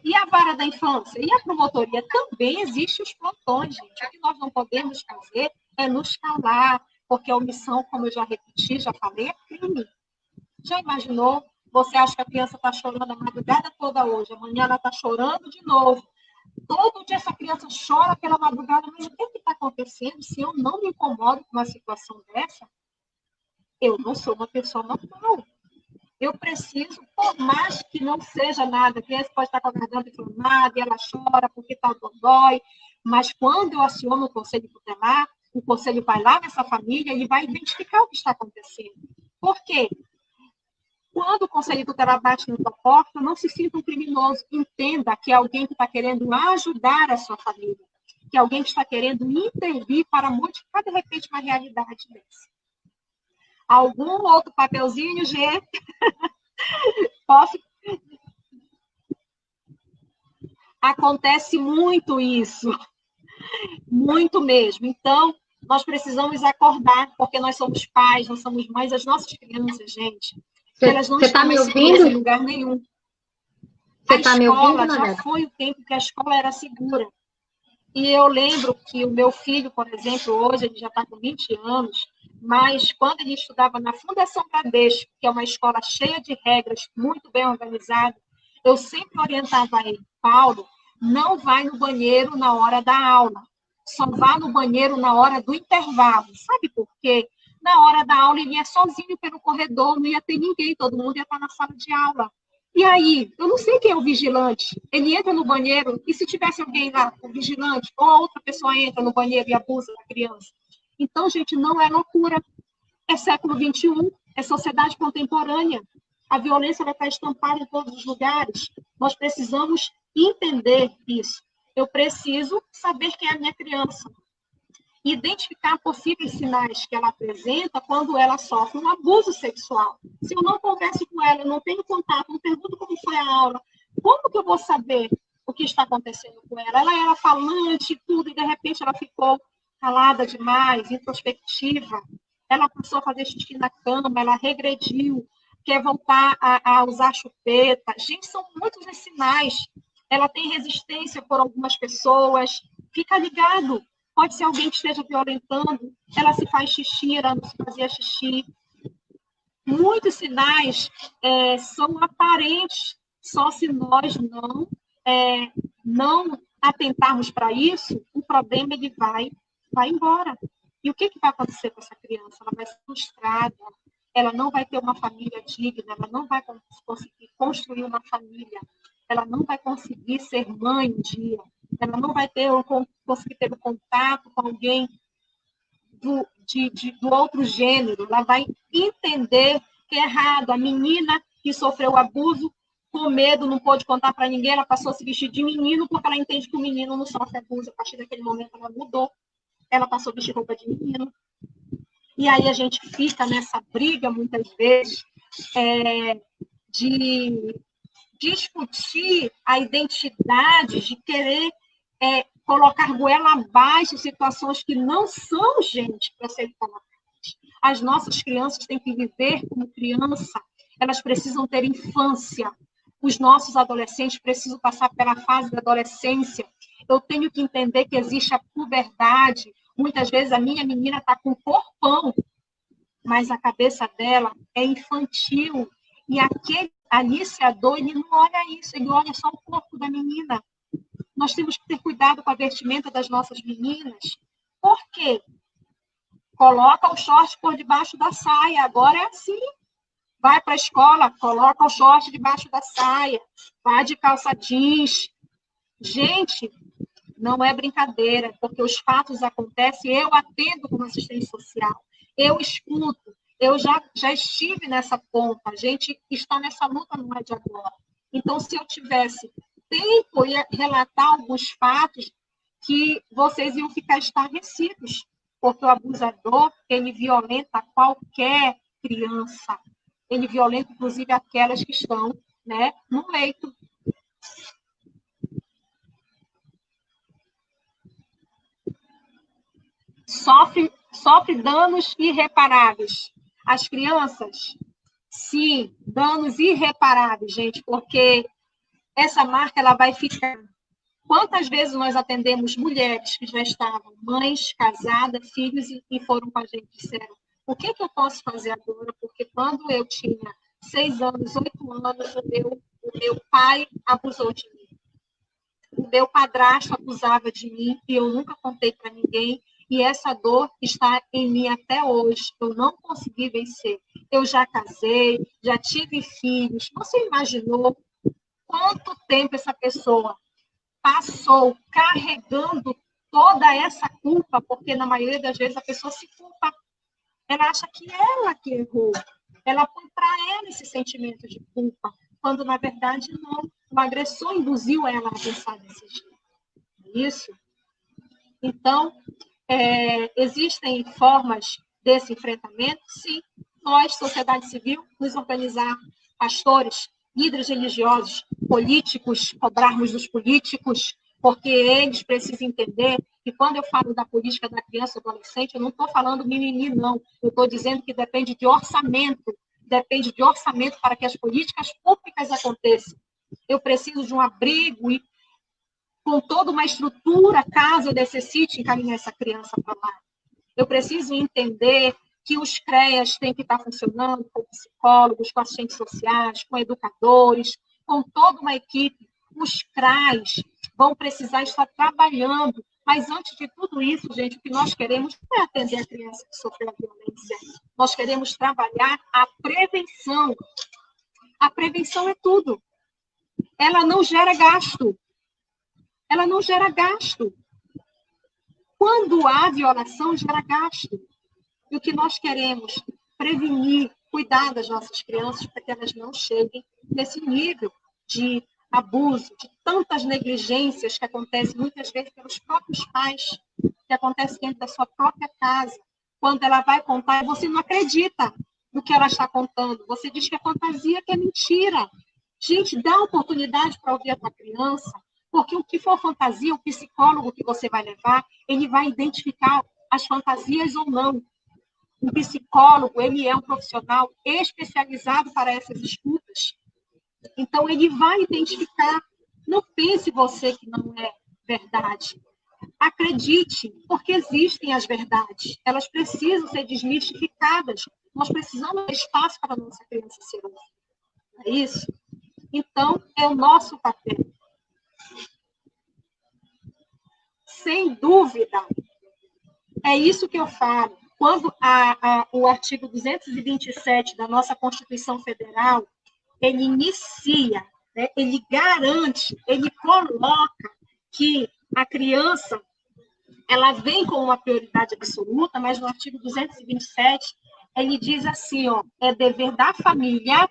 E a vara da infância? E a promotoria? Também existem os plantões, gente. O que nós não podemos fazer é nos calar, porque a omissão, como eu já repeti, já falei, é crime. Já imaginou? Você acha que a criança está chorando a madrugada toda hoje, amanhã ela está chorando de novo. Todo dia essa criança chora pela madrugada, mas o que está acontecendo? Se eu não me incomodo com uma situação dessa, eu não sou uma pessoa normal. Eu preciso, por mais que não seja nada, a criança pode estar com a garganta inflamada e ela chora porque está dodói, mas quando eu aciono o Conselho Tutelar, o Conselho vai lá nessa família e vai identificar o que está acontecendo. Por quê? Quando o conselho tutelar bate na sua porta, não se sinta um criminoso. Entenda que é alguém que está querendo ajudar a sua família, que é alguém que está querendo intervir para modificar, de repente, uma realidade dessa. Algum outro papelzinho, Gê? Posso? Acontece muito isso. Muito mesmo. Então, nós precisamos acordar, porque nós somos pais, nós somos mães, as nossas crianças, gente, elas não estão mais seguras em lugar nenhum. A escola já foi o tempo que a escola era segura. E eu lembro que o meu filho, por exemplo, hoje ele já está com 20 anos, mas quando ele estudava na Fundação Bradesco, que é uma escola cheia de regras, muito bem organizada, eu sempre orientava ele, Paulo, não vai no banheiro na hora da aula, só vá no banheiro na hora do intervalo. Sabe por quê? Na hora da aula ele ia sozinho pelo corredor, não ia ter ninguém, todo mundo ia estar na sala de aula. E aí, eu não sei quem é o vigilante. Ele entra no banheiro, e se tivesse alguém lá, o vigilante, ou outra pessoa entra no banheiro e abusa da criança? Então, gente, não é loucura. É século XXI, é sociedade contemporânea. A violência vai estar estampada em todos os lugares. Nós precisamos entender isso. Eu preciso saber quem é a minha criança. Identificar possíveis sinais que ela apresenta quando ela sofre um abuso sexual. Se eu não converso com ela, não tenho contato, não pergunto como foi a aula, como que eu vou saber o que está acontecendo com ela? Ela era falante e tudo, e de repente ela ficou calada demais, introspectiva. Ela passou a fazer xixi na cama, ela regrediu, quer voltar a usar chupeta. Gente, são muitos os sinais. Ela tem resistência por algumas pessoas. Fica ligado. Pode ser alguém que esteja violentando. Ela se faz xixi, ela não se fazia xixi. Muitos sinais são aparentes. Só se nós não atentarmos para isso, o problema ele vai embora. E o que vai acontecer com essa criança? Ela vai ser frustrada, ela não vai ter uma família digna, ela não vai conseguir construir uma família, ela não vai conseguir ser mãe um dia, ela não vai conseguir ter um contato com alguém do outro gênero, ela vai entender que é errado. A menina que sofreu abuso, com medo, não pôde contar para ninguém, ela passou a se vestir de menino porque ela entende que o menino não sofre abuso. A partir daquele momento ela mudou, ela passou a vestir roupa de menino. E aí a gente fica nessa briga, muitas vezes, de discutir a identidade, de querer colocar goela abaixo situações que não são, gente, para serem colocadas. As nossas crianças têm que viver como criança, elas precisam ter infância. Os nossos adolescentes precisam passar pela fase da adolescência. Eu tenho que entender que existe a puberdade. Muitas vezes a minha menina está com corpão, mas a cabeça dela é infantil. E aquele aliciador, ele não olha isso, ele olha só o corpo da menina. Nós temos que ter cuidado com a vestimenta das nossas meninas. Por quê? Coloca o short por debaixo da saia. Agora é assim. Vai para a escola, coloca o short debaixo da saia. Vai de calça jeans. Gente, não é brincadeira, porque os fatos acontecem. Eu atendo como assistente social. Eu escuto. Eu já estive nessa ponta. A gente está nessa luta, não é de agora. Então, se eu tivesse tempo, ia relatar alguns fatos que vocês iam ficar estarrecidos, porque o abusador, ele violenta qualquer criança. Ele violenta, inclusive, aquelas que estão, no leito. Sofre danos irreparáveis. As crianças, sim, danos irreparáveis, gente, porque essa marca ela vai ficar. Quantas vezes nós atendemos mulheres que já estavam mães, casadas, filhos, e foram com a gente e disseram: o que eu posso fazer agora? Porque quando eu tinha 6 anos, 8 anos, o meu pai abusou de mim. O meu padrasto abusava de mim e eu nunca contei para ninguém. E essa dor está em mim até hoje. Eu não consegui vencer. Eu já casei, já tive filhos. Você imaginou quanto tempo essa pessoa passou carregando toda essa culpa? Porque na maioria das vezes a pessoa se culpa. Ela acha que ela que errou. ela põe para ela esse sentimento de culpa, quando, na verdade, não. O agressor induziu ela a pensar desse jeito. Isso. Então, existem formas desse enfrentamento? Sim. Nós, sociedade civil, nos organizar, pastores, líderes religiosos, políticos, cobrarmos dos políticos, porque eles precisam entender que quando eu falo da política da criança e do adolescente, eu não estou falando mimimi, não. Eu estou dizendo que depende de orçamento para que as políticas públicas aconteçam. Eu preciso de um abrigo e com toda uma estrutura, caso eu necessite encaminhar essa criança para lá. Eu preciso entender que os CREAs têm que estar funcionando com psicólogos, com assistentes sociais, com educadores, com toda uma equipe. Os CRAs vão precisar estar trabalhando. Mas, antes de tudo isso, gente, o que nós queremos não é atender a criança que sofreu a violência. Nós queremos trabalhar a prevenção. A prevenção é tudo. Ela não gera gasto. Ela não gera gasto. Quando há violação, gera gasto. E o que nós queremos? Prevenir, cuidar das nossas crianças para que elas não cheguem nesse nível de abuso, de tantas negligências que acontecem muitas vezes pelos próprios pais, que acontece dentro da sua própria casa. Quando ela vai contar, você não acredita no que ela está contando. Você diz que é fantasia, que é mentira. Gente, dá oportunidade para ouvir a tua criança, porque o que for fantasia, o psicólogo que você vai levar, ele vai identificar as fantasias ou não. Um psicólogo, ele é um profissional especializado para essas escutas. Então, ele vai identificar. Não pense você que não é verdade. Acredite, porque existem as verdades. Elas precisam ser desmistificadas. Nós precisamos ter espaço para a nossa criança ser ouvida. É isso? Então, é o nosso papel. Sem dúvida, é isso que eu falo. Quando o artigo 227 da nossa Constituição Federal, ele inicia, né, ele garante, ele coloca que a criança, ela vem com uma prioridade absoluta, mas no artigo 227, ele diz assim, ó, é dever da família,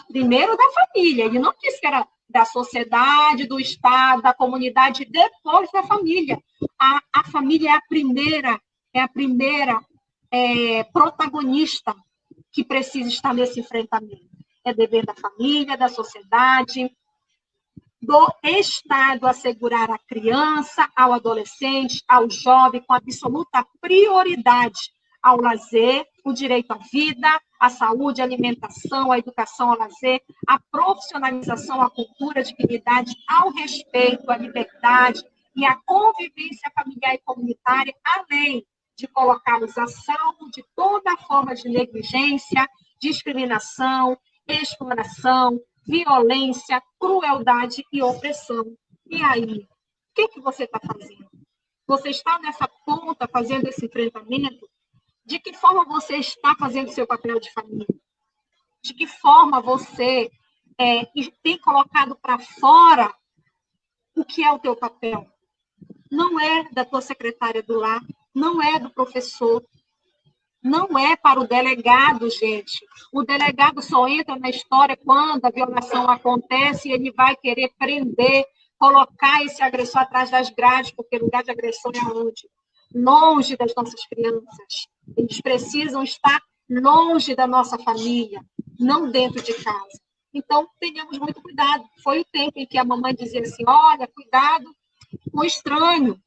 primeiro da família, ele não disse que era da sociedade, do Estado, da comunidade, depois da família. A família é a primeira protagonista que precisa estar nesse enfrentamento. É dever da família, da sociedade, do Estado assegurar à criança, ao adolescente, ao jovem, com absoluta prioridade ao lazer, o direito à vida, à saúde, à alimentação, à educação, ao lazer, à profissionalização, à cultura, à dignidade, ao respeito, à liberdade e à convivência familiar e comunitária, além de colocá-los a salvo de toda forma de negligência, discriminação, exploração, violência, crueldade e opressão. E aí, o que você está fazendo? Você está nessa ponta fazendo esse enfrentamento? De que forma você está fazendo seu papel de família? De que forma você tem colocado para fora o que é o teu papel? Não é da tua secretária do lar, não é do professor, não é para o delegado, gente. O delegado só entra na história quando a violação acontece e ele vai querer prender, colocar esse agressor atrás das grades, porque o lugar de agressão é aonde? Longe das nossas crianças. Eles precisam estar longe da nossa família, não dentro de casa. Então, tenhamos muito cuidado. Foi o tempo em que a mamãe dizia assim, olha, cuidado com o estranho,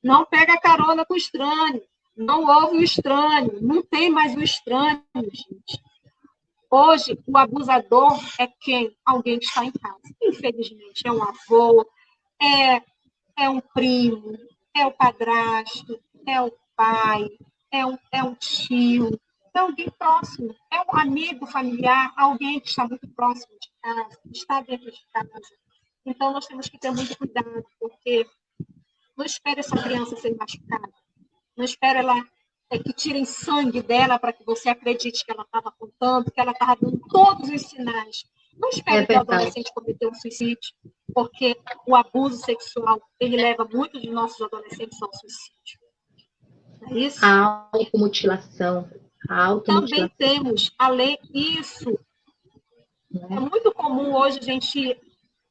não pega carona com o estranho, não ouve o estranho, não tem mais o estranho, gente. Hoje, o abusador é quem? Alguém que está em casa. Infelizmente, é um avô, é um primo, é o padrasto, é o pai, é um tio, é alguém próximo, é um amigo familiar, alguém que está muito próximo de casa, está dentro de casa. Então, nós temos que ter muito cuidado, porque não espere essa criança ser machucada, não espere ela que tirem sangue dela para que você acredite que ela estava contando, que ela estava dando todos os sinais. Não espere que o adolescente cometeu um suicídio, porque o abuso sexual, ele leva muitos de nossos adolescentes ao suicídio. Não é isso? A automutilação. Também temos, além disso, é muito comum hoje a gente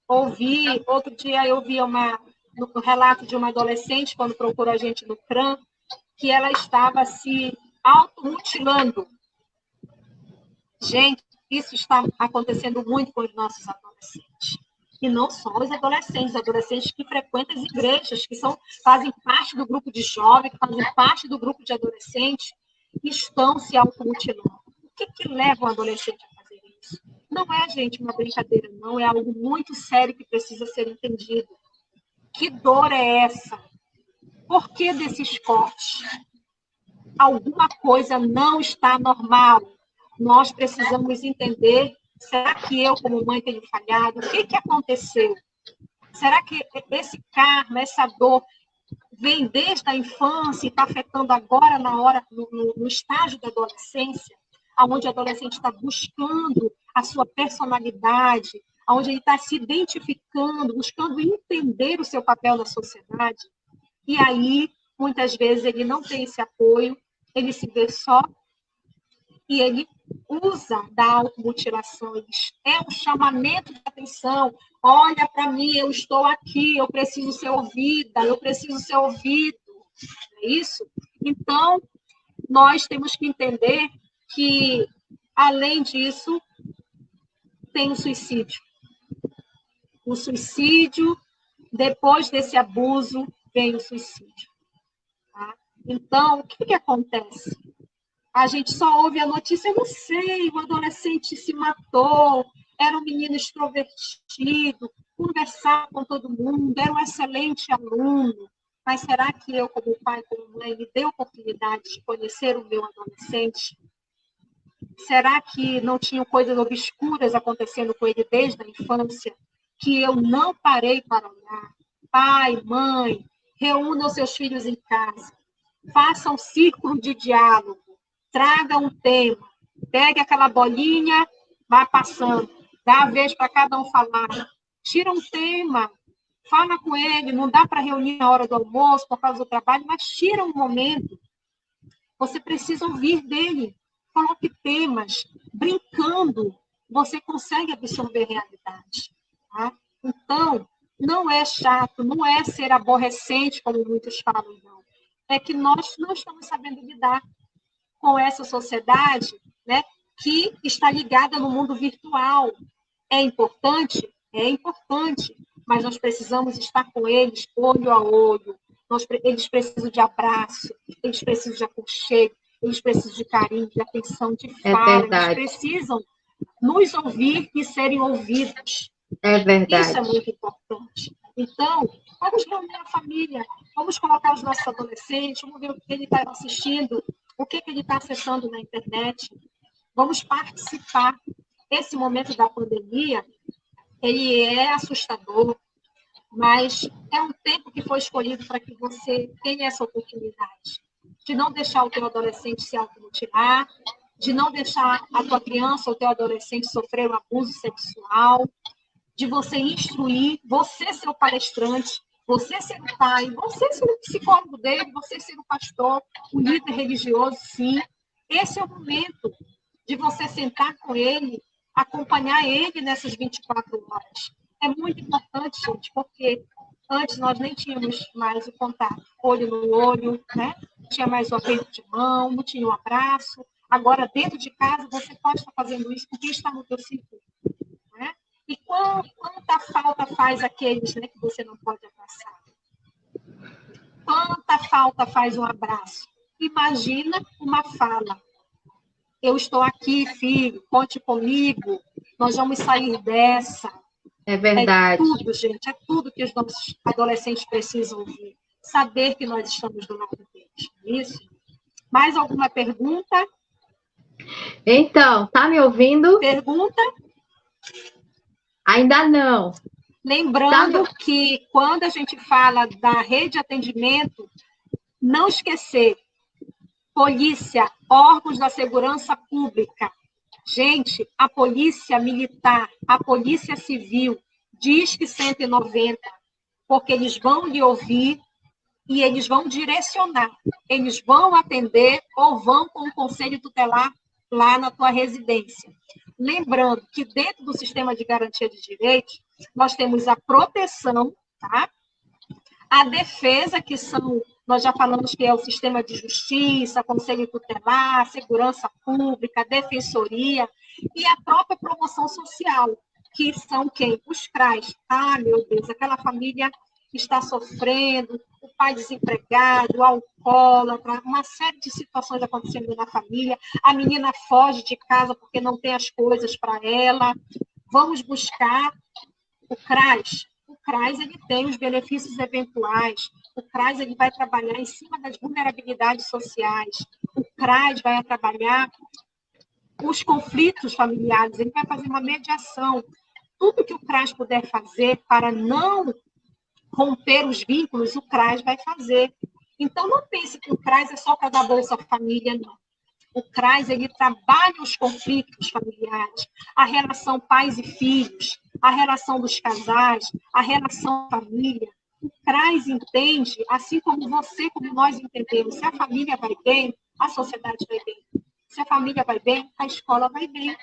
ouvir, outro dia eu vi no relato de uma adolescente, quando procurou a gente no CRAM, que ela estava se automutilando. Gente, isso está acontecendo muito com os nossos adolescentes. E não só os adolescentes que frequentam as igrejas, que fazem parte do grupo de jovens, que fazem parte do grupo de adolescentes, estão se automutilando. O que leva um adolescente a fazer isso? Não é, gente, uma brincadeira, não. É algo muito sério que precisa ser entendido. Que dor é essa? Por que desses cortes? Alguma coisa não está normal. Nós precisamos entender, será que eu, como mãe, tenho falhado? O que aconteceu? Será que esse karma, essa dor, vem desde a infância e está afetando agora no estágio da adolescência, onde o adolescente está buscando a sua personalidade, onde ele está se identificando, buscando entender o seu papel na sociedade? E aí, muitas vezes, ele não tem esse apoio, ele se vê só e ele usa da automutilação. É um chamamento de atenção. Olha para mim, eu estou aqui, eu preciso ser ouvida, eu preciso ser ouvido. É isso? Então, nós temos que entender que, além disso, tem o suicídio. O suicídio, depois desse abuso, vem o suicídio. Tá? Então, o que acontece? A gente só ouve a notícia, eu não sei, o adolescente se matou, era um menino extrovertido, conversava com todo mundo, era um excelente aluno. Mas será que eu, como pai, como mãe, me dei a oportunidade de conhecer o meu adolescente? Será que não tinham coisas obscuras acontecendo com ele desde a infância, que eu não parei para olhar? Pai, mãe, reúnam seus filhos em casa, façam um círculo de diálogo, traga um tema, pegue aquela bolinha, vá passando, dá a vez para cada um falar, tira um tema, fala com ele, não dá para reunir na hora do almoço por causa do trabalho, mas tira um momento, você precisa ouvir dele, coloque temas, brincando, você consegue absorver realidade. Tá? Então, não é chato, não é ser aborrecente, como muitos falam, não. É que nós não estamos sabendo lidar com essa sociedade, né, que está ligada no mundo virtual. É importante? É importante, mas nós precisamos estar com eles olho a olho. Eles precisam de abraço, eles precisam de aconchego, eles precisam de carinho, de atenção, de fala. Eles precisam nos ouvir e serem ouvidos. É verdade. Isso é muito importante. Então, vamos reunir a família, vamos colocar os nossos adolescentes, vamos ver o que ele está assistindo, o que ele está acessando na internet. Vamos participar. Esse momento da pandemia, ele é assustador, mas é um tempo que foi escolhido para que você tenha essa oportunidade de não deixar o teu adolescente se automutilar, de não deixar a tua criança ou o teu adolescente sofrer um abuso sexual, de você instruir, você ser o palestrante, você ser o pai, você ser o psicólogo dele, você ser o pastor, o líder religioso, sim. Esse é o momento de você sentar com ele, acompanhar ele nessas 24 horas. É muito importante, gente, porque antes nós nem tínhamos mais o contato, olho no olho, né? Não tinha mais o aperto de mão, não tinha o abraço. Agora, dentro de casa, você pode estar fazendo isso porque está no teu círculo. Né? E quanta falta faz aqueles, né, que você não pode abraçar? Quanta falta faz um abraço? Imagina uma fala. Eu estou aqui, filho, conte comigo, nós vamos sair dessa. É verdade. É tudo, gente, é tudo que os nossos adolescentes precisam ouvir. Saber que nós estamos do lado deles. Isso? Mais alguma pergunta? Então, tá me ouvindo? Pergunta? Ainda não. Lembrando que quando a gente fala da rede de atendimento, não esquecer, polícia, órgãos da segurança pública. Gente, a polícia militar, a polícia civil, diz que 190, porque eles vão lhe ouvir e eles vão direcionar, eles vão atender ou vão com o conselho tutelar lá na tua residência. Lembrando que dentro do sistema de garantia de direitos, nós temos a proteção, tá? A defesa, que são, nós já falamos que é o sistema de justiça, conselho tutelar, segurança pública, defensoria, e a própria promoção social, que são quem? Os CRAs. Ah, meu Deus, aquela família está sofrendo, o pai desempregado, alcoólatra, uma série de situações acontecendo na família, a menina foge de casa porque não tem as coisas para ela. Vamos buscar o CRAS. O CRAS, ele tem os benefícios eventuais. O CRAS, ele vai trabalhar em cima das vulnerabilidades sociais. O CRAS vai trabalhar os conflitos familiares. Ele vai fazer uma mediação. Tudo que o CRAS puder fazer para não romper os vínculos, o CRAS vai fazer. Então, não pense que o CRAS é só para dar Bolsa Família, não. O CRAS, ele trabalha os conflitos familiares, a relação pais e filhos, a relação dos casais, a relação família. O CRAS entende, assim como você, como nós entendemos, se a família vai bem, a sociedade vai bem. Se a família vai bem, a escola vai bem.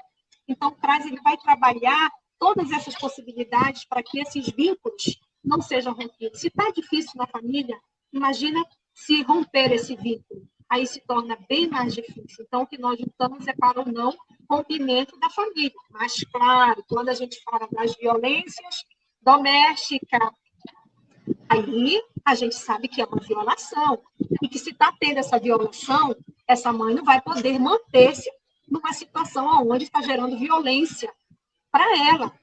Então, o CRAS, ele vai trabalhar todas essas possibilidades para que esses vínculos não sejam rompidos. Se está difícil na família, imagina se romper esse vínculo. Aí se torna bem mais difícil. Então, o que nós lutamos é para o não rompimento da família. Mas, claro, quando a gente fala das violências domésticas, aí a gente sabe que é uma violação. E que se está tendo essa violação, essa mãe não vai poder manter-se numa situação onde está gerando violência para ela,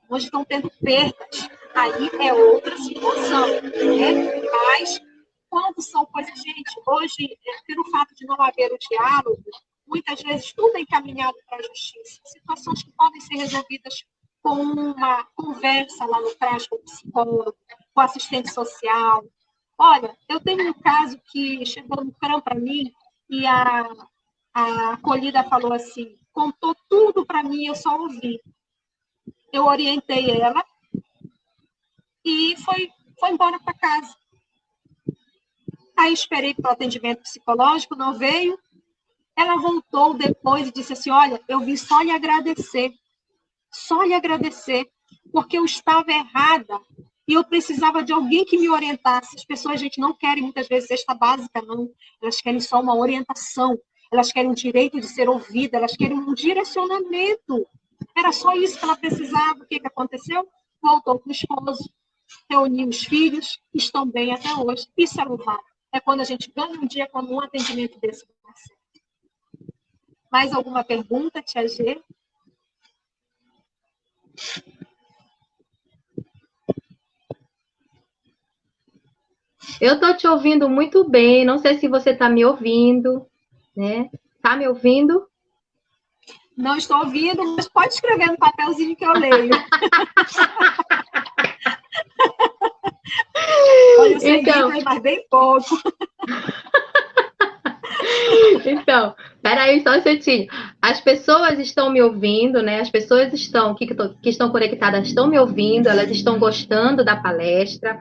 onde estão tendo perdas. Aí é outra situação, né? Mas quando são coisas, gente, hoje, pelo fato de não haver o diálogo, muitas vezes tudo é encaminhado para a justiça. Situações que podem ser resolvidas com uma conversa lá no CRAS com o psicólogo, com o assistente social. Olha, eu tenho um caso que chegou no CRAM para mim e a acolhida falou assim, contou tudo para mim, eu só ouvi. Eu orientei ela e foi embora para casa. Aí esperei para o atendimento psicológico, não veio. Ela voltou depois e disse assim, olha, eu vim só lhe agradecer, porque eu estava errada e eu precisava de alguém que me orientasse. As pessoas, gente, não querem muitas vezes cesta básica, não. Elas querem só uma orientação, elas querem um direito de ser ouvida, elas querem um direcionamento. Era só isso que ela precisava. O que aconteceu? Voltou com o esposo, reuniu os filhos, estão bem até hoje. Isso é louvável. É quando a gente ganha um dia como um atendimento desse. Mais alguma pergunta, Tia G? Eu estou te ouvindo muito bem, não sei se você está me ouvindo, né? Está me ouvindo? Não estou ouvindo, mas pode escrever no papelzinho que eu leio. Olha, eu sei então, inglês, mas bem pouco. Então, peraí só um instantinho. As pessoas estão me ouvindo, né? As pessoas que estão conectadas estão me ouvindo, elas estão gostando da palestra.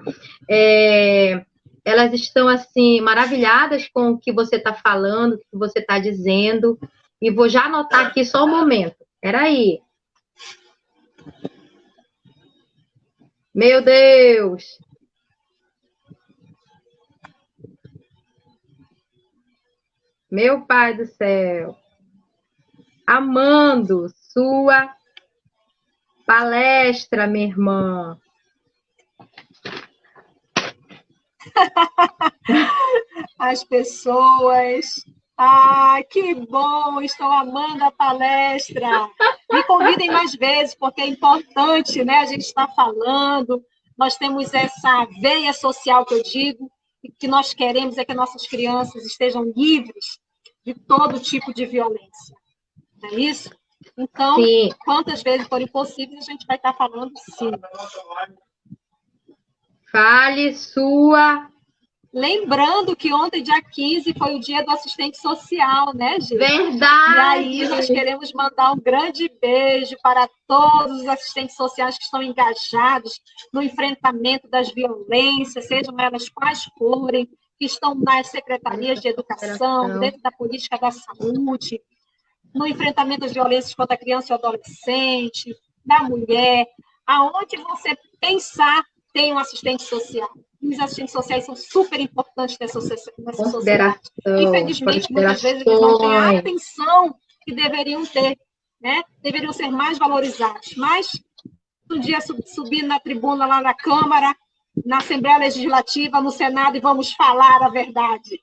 Elas estão, assim, maravilhadas com o que você está falando, o que você está dizendo. E vou já anotar aqui só um momento. Peraí. Meu Deus! Meu Pai do céu! Amando sua palestra, minha irmã. As pessoas... Ah, que bom! Estou amando a palestra. Me convidem mais vezes, porque é importante, né? A gente está falando, nós temos essa veia social que eu digo, e que nós queremos é que nossas crianças estejam livres de todo tipo de violência. Não é isso? Então, sim, quantas vezes forem possíveis, a gente vai estar falando sim. Fale sua... Lembrando que ontem, dia 15, foi o dia do assistente social, né, gente? Verdade! E aí nós queremos mandar um grande beijo para todos os assistentes sociais que estão engajados no enfrentamento das violências, sejam elas quais forem, que estão nas secretarias de educação, dentro da política da saúde, no enfrentamento às violências contra a criança e o adolescente, da mulher, aonde você pensar tem um assistente social. E os assistentes sociais são super importantes nessa sociedade. Infelizmente, muitas vezes eles não têm a atenção que deveriam ter, né? Deveriam ser mais valorizados. Mas, um dia, subir na tribuna lá na Câmara, na Assembleia Legislativa, no Senado, e vamos falar a verdade.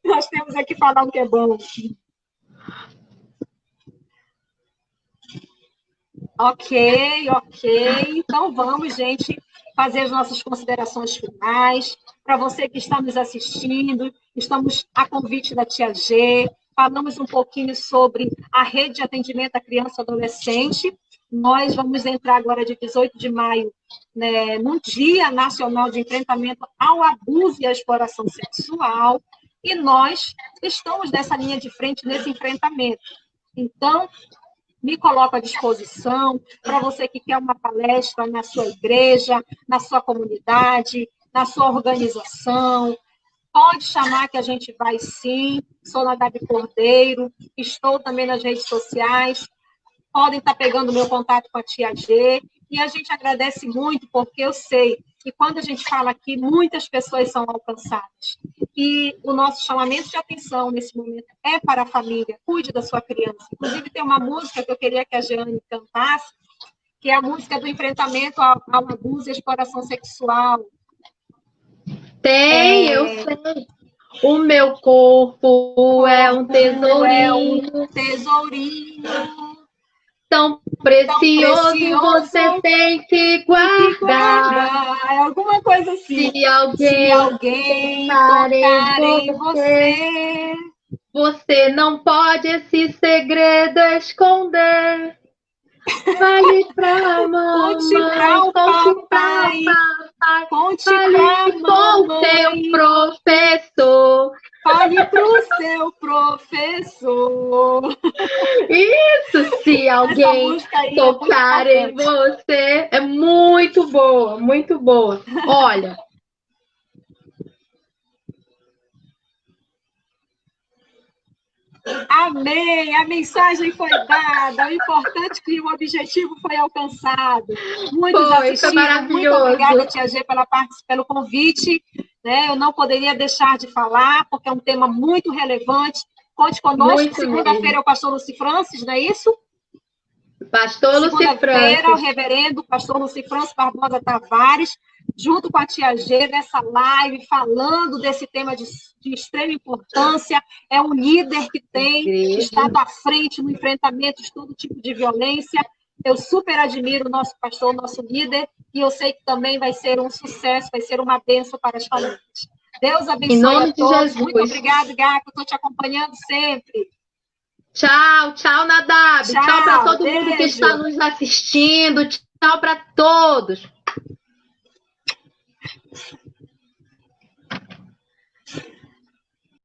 Nós temos aqui falar o que é bom. Ok. Então, vamos, gente, fazer as nossas considerações finais. Para você que está nos assistindo, estamos a convite da Tia G. Falamos um pouquinho sobre a rede de atendimento à criança e adolescente. Nós vamos entrar agora, de 18 de maio, né, no Dia Nacional de Enfrentamento ao Abuso e à Exploração Sexual. E nós estamos nessa linha de frente, nesse enfrentamento. Então, me coloco à disposição para você que quer uma palestra na sua igreja, na sua comunidade, na sua organização. Pode chamar que a gente vai sim. Sou Nadab Cordeiro, estou também nas redes sociais. Podem estar pegando meu contato com a Tia G. E a gente agradece muito, porque eu sei que quando a gente fala aqui, muitas pessoas são alcançadas. E o nosso chamamento de atenção nesse momento é para a família. Cuide da sua criança. Inclusive, tem uma música que eu queria que a Jeane cantasse, que é a música do enfrentamento ao abuso e exploração sexual. Eu sei. O meu corpo é um tesourinho. Tão precioso, você tem que guardar. É alguma coisa assim. Se alguém tocar em você, você não pode esse segredo esconder. Fale pra mamãe, conte pra papai, fale com o seu professor. Fale pro seu professor. Isso, se alguém tocar em você. É muito boa, muito boa. Olha. Amém, a mensagem foi dada, o importante é que o objetivo foi alcançado. Muitos assistiram, muito obrigada, Tia G, pelo convite. Né? Eu não poderia deixar de falar, porque é um tema muito relevante. Conte conosco, segunda-feira é o pastor Luci Francis, não é isso? Pastor Luci Francis. Segunda-feira, o reverendo pastor Luci Francis Barbosa Tavares, junto com a Tia G, nessa live, falando desse tema de extrema importância. É um líder que tem estado à frente no enfrentamento de todo tipo de violência. Eu super admiro o nosso pastor, nosso líder, e eu sei que também vai ser um sucesso, vai ser uma bênção para as famílias. Deus abençoe a todos. Muito obrigada, Gato, estou te acompanhando sempre. Tchau, Nadab. Tchau para todo mundo que está nos assistindo. Tchau para todos.